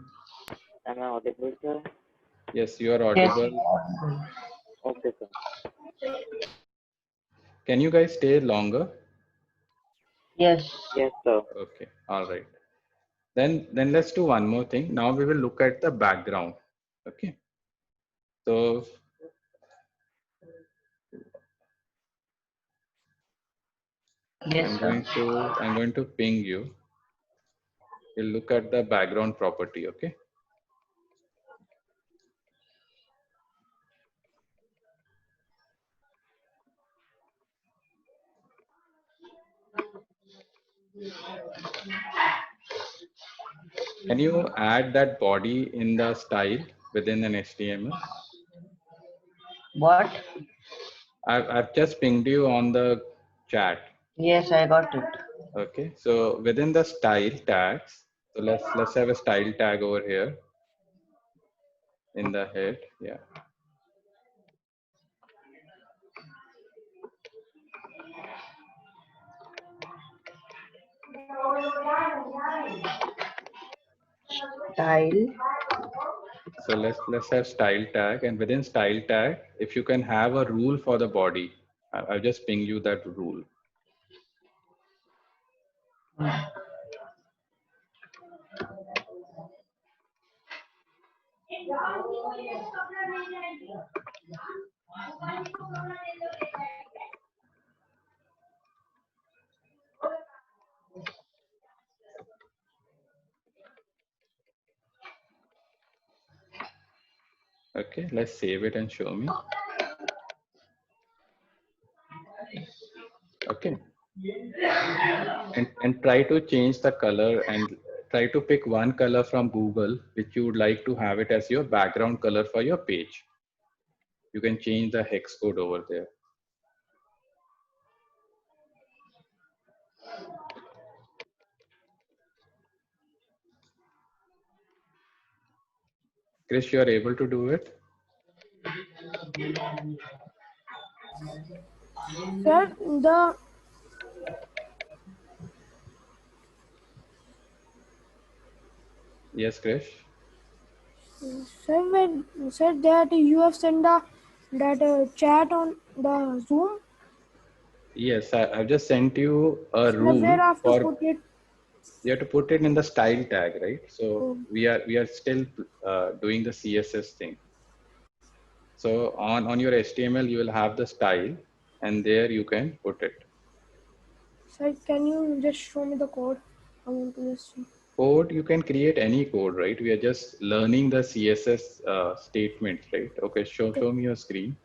Am I audible, sir? Yes, you are audible. Yes. Okay, sir. Can you guys stay longer? Yes. Yes, sir. Okay. All right. Then let's do one more thing. Now we will look at the background. Okay. So Yes, sir. I'm going to ping you. We'll look at the background property. Okay. Can you add that body in the style within an HTML? What? I've just pinged you on the chat. Yes, I got it. Okay, so within the style tags, so let's have a style tag over here in the head. Yeah. Style. So let's have style tag, and within style tag, if you can have a rule for the body, I'll just ping you that rule. Okay, let's save it and show me. Okay. And try to change the color and try to pick one color from Google which you would like to have it as your background color for your page. You can change the hex code over there. Chris, you are able to do it? Sir, Yes, Chris. when said that you have sent that chat on the Zoom. Yes, I've just sent you a So rule where I have to for, put it? you have to put it in the style tag, right? So Oh. we are still doing the CSS thing. So on your HTML, you will have the style and there you can put it. Sir, can you just show me the code? I want to just see. Code, you can create any code, right? We are just learning the CSS statements, right? Okay, show me your screen.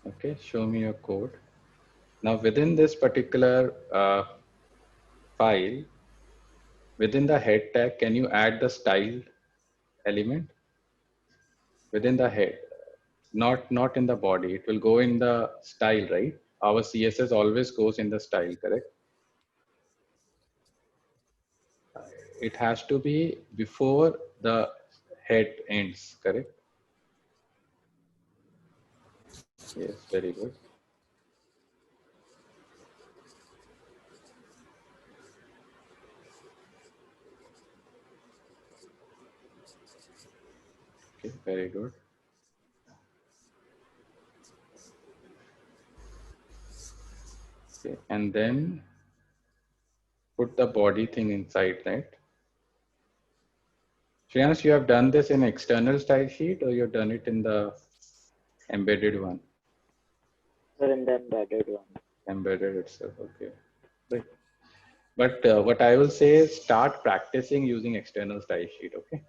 Okay, show me your code. Now within this particular file, within the head tag, can you add the style element within the head? Not in the body. It will go in the style, right? Our CSS always goes in the style, correct? It has to be before the head ends, correct? Yes, very good. Okay, very good. Okay, and then put the body thing inside that. Shreyans, you have done this in external style sheet or you've done it in the embedded one? Sir, in the embedded one. Embedded itself, okay. Right. But what I will say is start practicing using external style sheet, okay?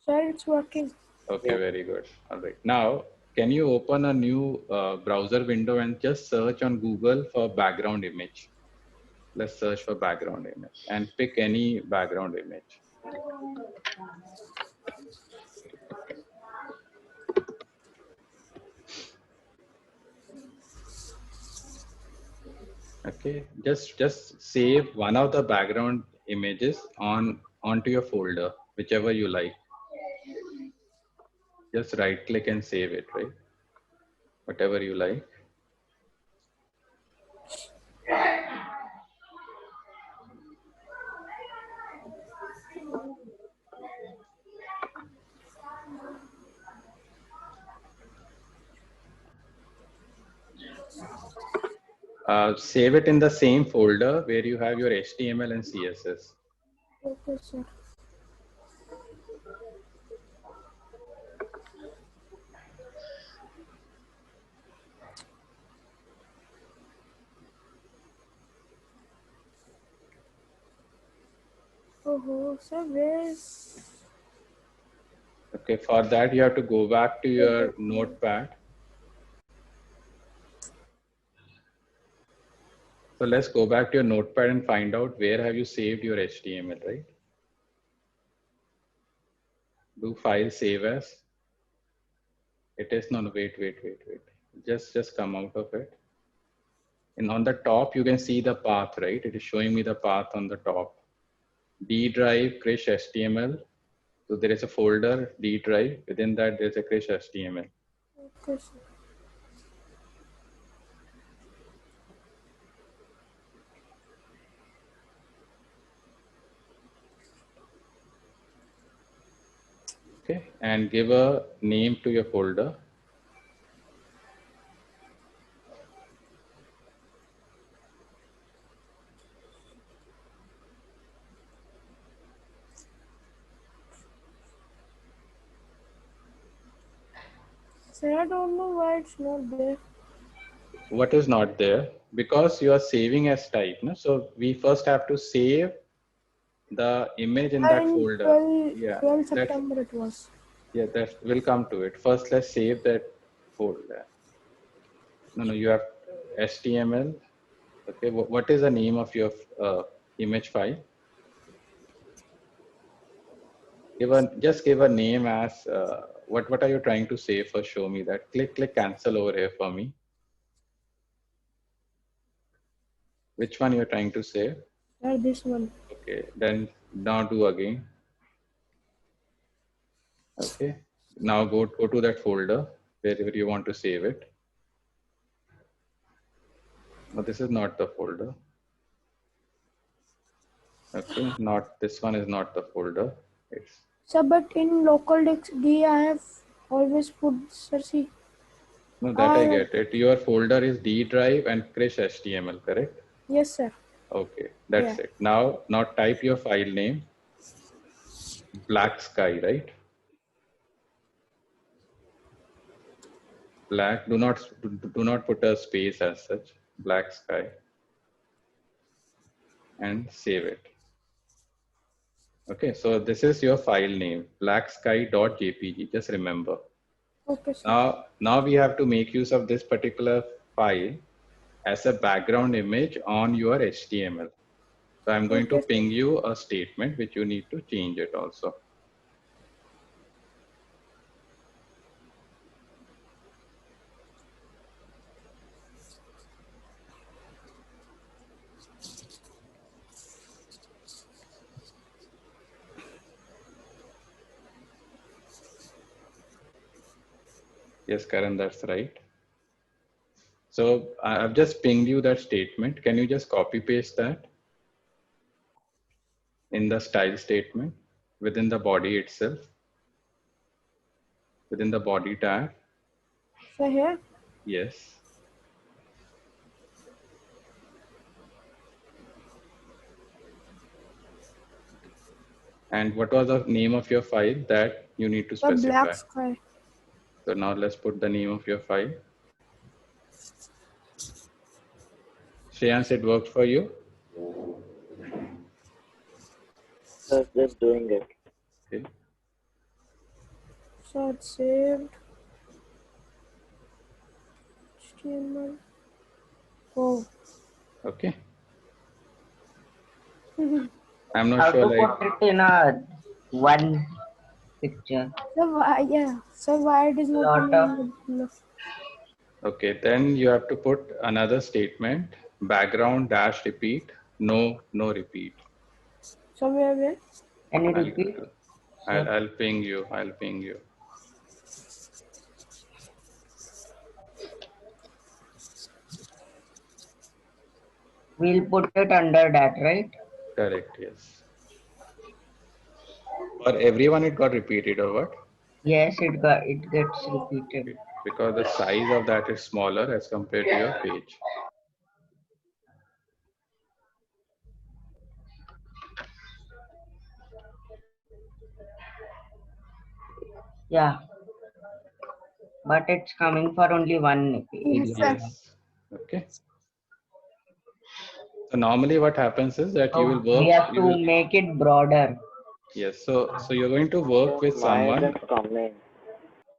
Sir, it's working. Okay, very good. All right. Now, can you open a new browser window and just search on Google for background image? Let's search for background image and pick any background image. Okay, just save one of the background images onto your folder, whichever you like. Just right click and save it, right? Whatever you like. Save it in the same folder where you have your HTML and CSS. Okay, sir. Oh, sir, where's... Okay, for that you have to go back to your notepad. So let's go back to your notepad and find out where have you saved your HTML, right? Do file save as. It is no, wait. Just come out of it. And on the top, you can see the path, right? It is showing me the path on the top. D drive, Krish HTML. So there is a folder, D drive. Within that, there's a Krish HTML. Okay, sir. Okay, and give a name to your folder. Sir, I don't know why it's not there. What is not there? Because you are saving as type. No? So we first have to save the image in that And folder. 12, Yeah, 12 that's, September it was. yeah, that will come to it. First, let's save that folder. No, you have HTML. Okay, what is the name of your image file? Just give a name as what are you trying to say? First, show me that. Click cancel over here for me. Which one you're trying to save? Sir, this one. Okay, then now do again. Okay, now go to that folder wherever you want to save it. No, this is not the folder. Okay, not this one is not the folder. It's Sir, but in local D, I have always put, sir, see. no, that I get it. Your folder is D drive and Krish HTML, correct? Yes, sir. Okay, that's Yeah. it. Now type your file name. Black sky, right? Black. Do not put a space as such. Black sky. And save it. Okay, so this is your file name, blacksky.jpg. Just remember. Okay, sir. Now we have to make use of this particular file as a background image on your HTML. So I'm going to Okay, ping you a statement which you need to change it also. Yes, Karan, that's right. So I've just pinged you that statement. Can you just copy paste that in the style statement within the body itself, within the body tag? Sir, here. Yes. And what was the name of your file that you need to Sir, specify? black sky. So now let's put the name of your file. Shreyans, it worked for you? So just doing it. Okay. So it's saved. HTML. Oh. Okay. I'm How not to sure like, put it in a one picture. So why, yeah. So why it is not Lot of- coming in the- okay, then you have to put another statement, background dash repeat, no repeat. somewhere where? Can you repeat? I'll ping you. We'll put it under that, right? Correct, yes. For everyone it got repeated or what? Yes, it gets repeated. Because the size of that is smaller as compared to your page. Yeah, but it's coming for only one area. Yes. Okay. So normally what happens is that you will So we work, have you to will, make it broader. yes. So you're going to work with Mine someone. just coming.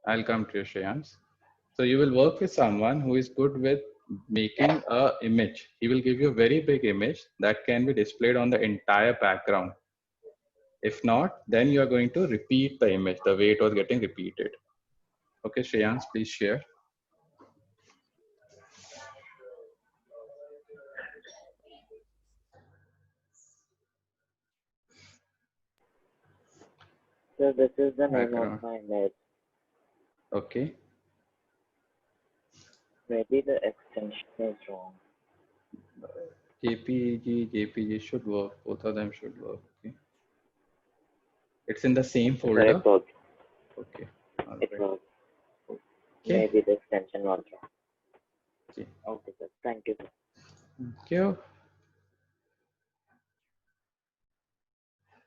I'll come to you, Shreyans. So you will work with someone who is good with making a image. He will give you a very big image that can be displayed on the entire background. If not, then you are going to repeat the image the way it was getting repeated. Okay, Shreyans, please share. So this is the name of Background. my image. Okay. Maybe the extension is wrong. JPG should work. Both of them should work. Okay. It's in the same So folder. it works. Okay. All It right. works. Okay. Maybe the extension was wrong. Okay. Okay, sir. Thank you. Thank you.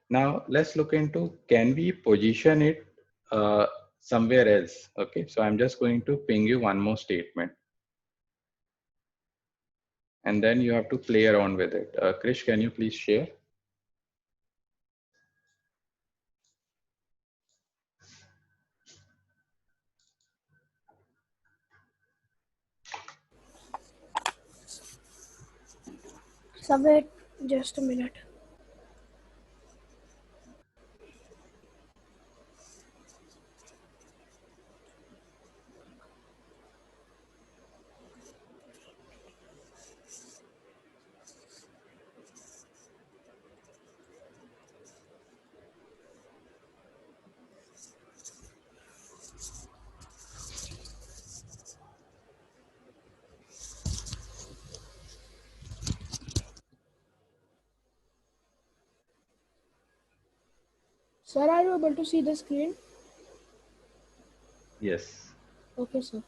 Now let's look into, can we position it somewhere else? Okay, so I'm just going to ping you one more statement. And then you have to play around with it. Krish, can you please share? So wait just a minute. Sir, are you able to see the screen? Yes. Okay, sir.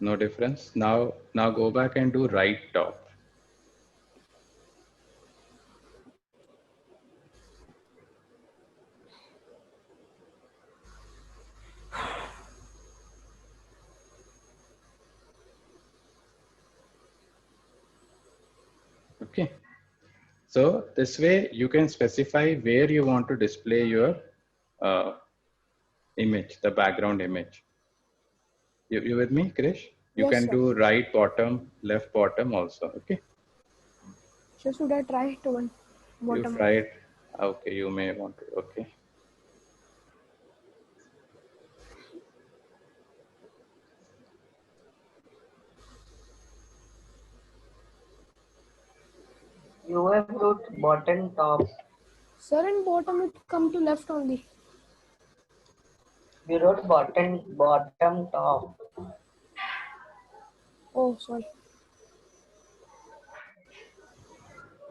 No difference. Now go back and do right top. Okay. So this way you can specify where you want to display your uh, image, the background image. You with me, Krish? You Yes, can sir. do right bottom, left bottom also. Okay. So should I try to one You bottom? tried. Okay, you may want to. Okay. You have wrote bottom top. Sir, in bottom it come to left only. You wrote bottom top. Oh, sorry.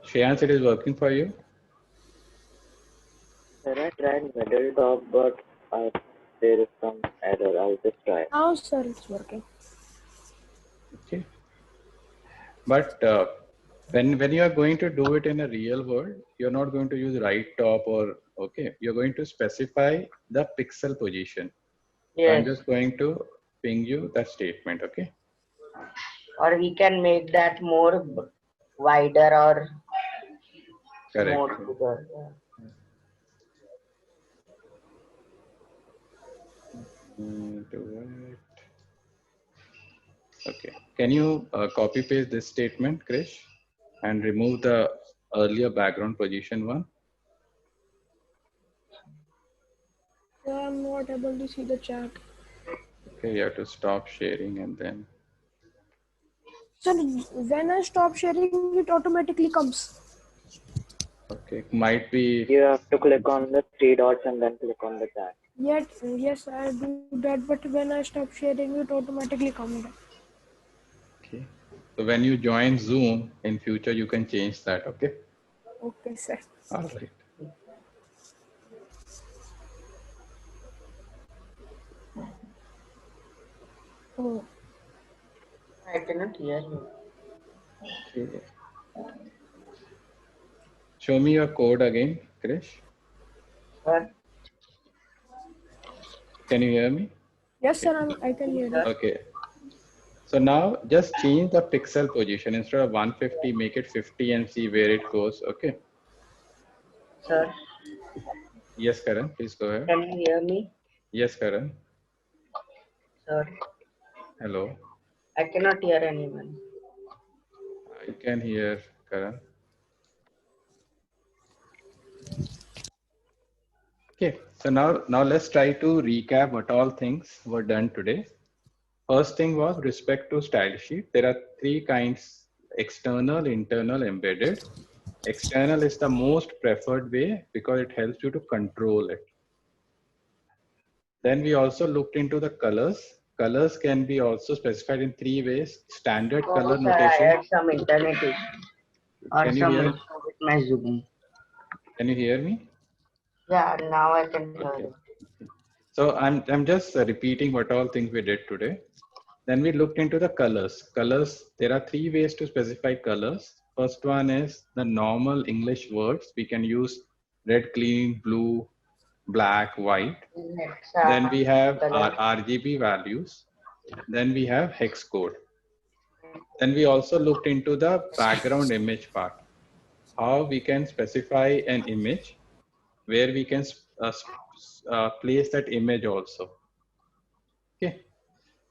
Shreyans, it is working for you? Sir, I tried middle top, but there is some error. I'll just try. Now, sir, it's working. Okay. But when you are going to do it in a real world, you're not going to use right top or, okay, you're going to specify the pixel position. So I'm Yes. just going to ping you that statement, okay? Or we can make that more wider or more Correct. bigger. Yeah. Do it. Okay. Can you copy paste this statement, Krish, and remove the earlier background position one? Sir, I'm not able to see the chat. Okay, you have to stop sharing and then. Sir, when I stop sharing, it automatically comes. Okay, might be. You have to click on the three dots and then click on the chat. Yet, yes, I do that, but when I stop sharing, it automatically comes. Okay. So when you join Zoom in future, you can change that. Okay. Okay, sir. All right. Oh, I cannot hear you. Okay. show me your code again, Krish. Sir, Can you hear me? Yes, sir, I can hear you. Okay. So now just change the pixel position. Instead of 150, make it 50 and see where it goes. Okay. sir, Yes, Karan, please go ahead. can you hear me? Yes, Karan. Sir, Hello. I cannot hear anyone. I can hear Karan. Okay, so now let's try to recap what all things were done today. First thing was respect to style sheet. There are three kinds: external, internal, embedded. External is the most preferred way because it helps you to control it. Then we also looked into the colors. Colors can be also specified in three ways: standard Oh, color sir, I notation. had some internet issue or Can you some hear? issue with my Zoom. Can you hear me? Yeah, now I can hear Okay. you. So I'm just repeating what all things we did today. Then we looked into the colors. Colors, there are three ways to specify colors. First one is the normal English words. We can use red, green, blue, black, white. Let's, Then we have our color. RGB values. Then we have hex code. Then we also looked into the background image part. How we can specify an image where we can place that image also. Okay.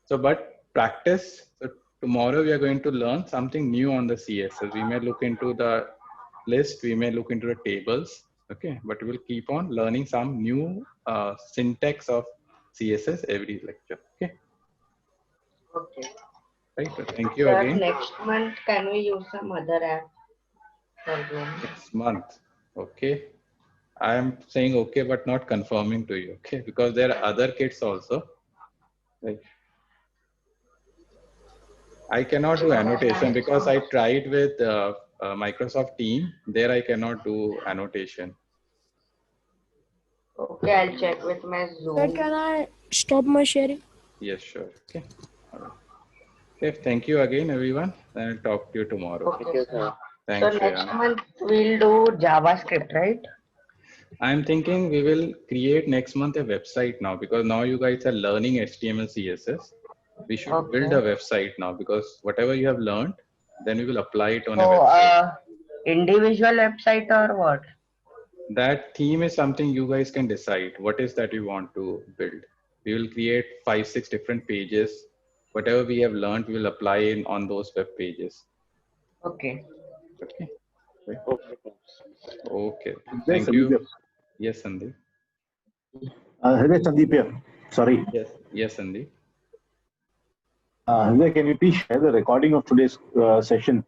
So, but practice. So tomorrow we are going to learn something new on the CSS. We may look into the list. We may look into the tables. Okay. But we will keep on learning some new syntax of CSS every lecture. Okay. Okay. Right. So thank you Sir, again. next month, can we use some other app for Zoom? Next month. Okay. I am saying okay, but not confirming to you. Okay. Because there are other kits also. Right. I cannot do annotation because I tried with Microsoft Team. There I cannot do annotation. Okay, I'll check with my Sir, Zoom. can I stop my sharing? Yes, sure. Okay. All right. Okay. Thank you again, everyone. And I'll talk to you tomorrow. Okay, Thank you, sir. sir. Thanks, So next Shreya. month we'll do JavaScript, right? I'm thinking we will create next month a website now because now you guys are learning HTML, CSS. We should build a Okay. website now because whatever you have learned, then we will apply it on a So, website. individual website or what? That theme is something you guys can decide. What is that you want to build? We will create 5-6 different pages. Whatever we have learned, we will apply in on those web pages. Okay. Okay. Right. Okay, sir. Okay. There's Thank you. Yes, Sandeep. There's Sandeep here. Sorry. Yes. Yes, Sandeep. Hriday, can you please share the recording of today's session?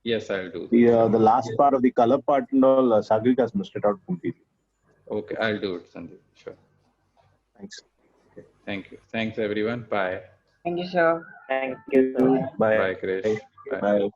Yes, I'll do The that. the last part of the color part and all, Sagrik has missed it out completely. Okay, I'll do it, Sandeep. Sure. Thanks. Okay. Thank you. Thanks, everyone. Bye. Thank you, sir. Thank you, sir. Bye. Bye, Krish. Bye. Bye.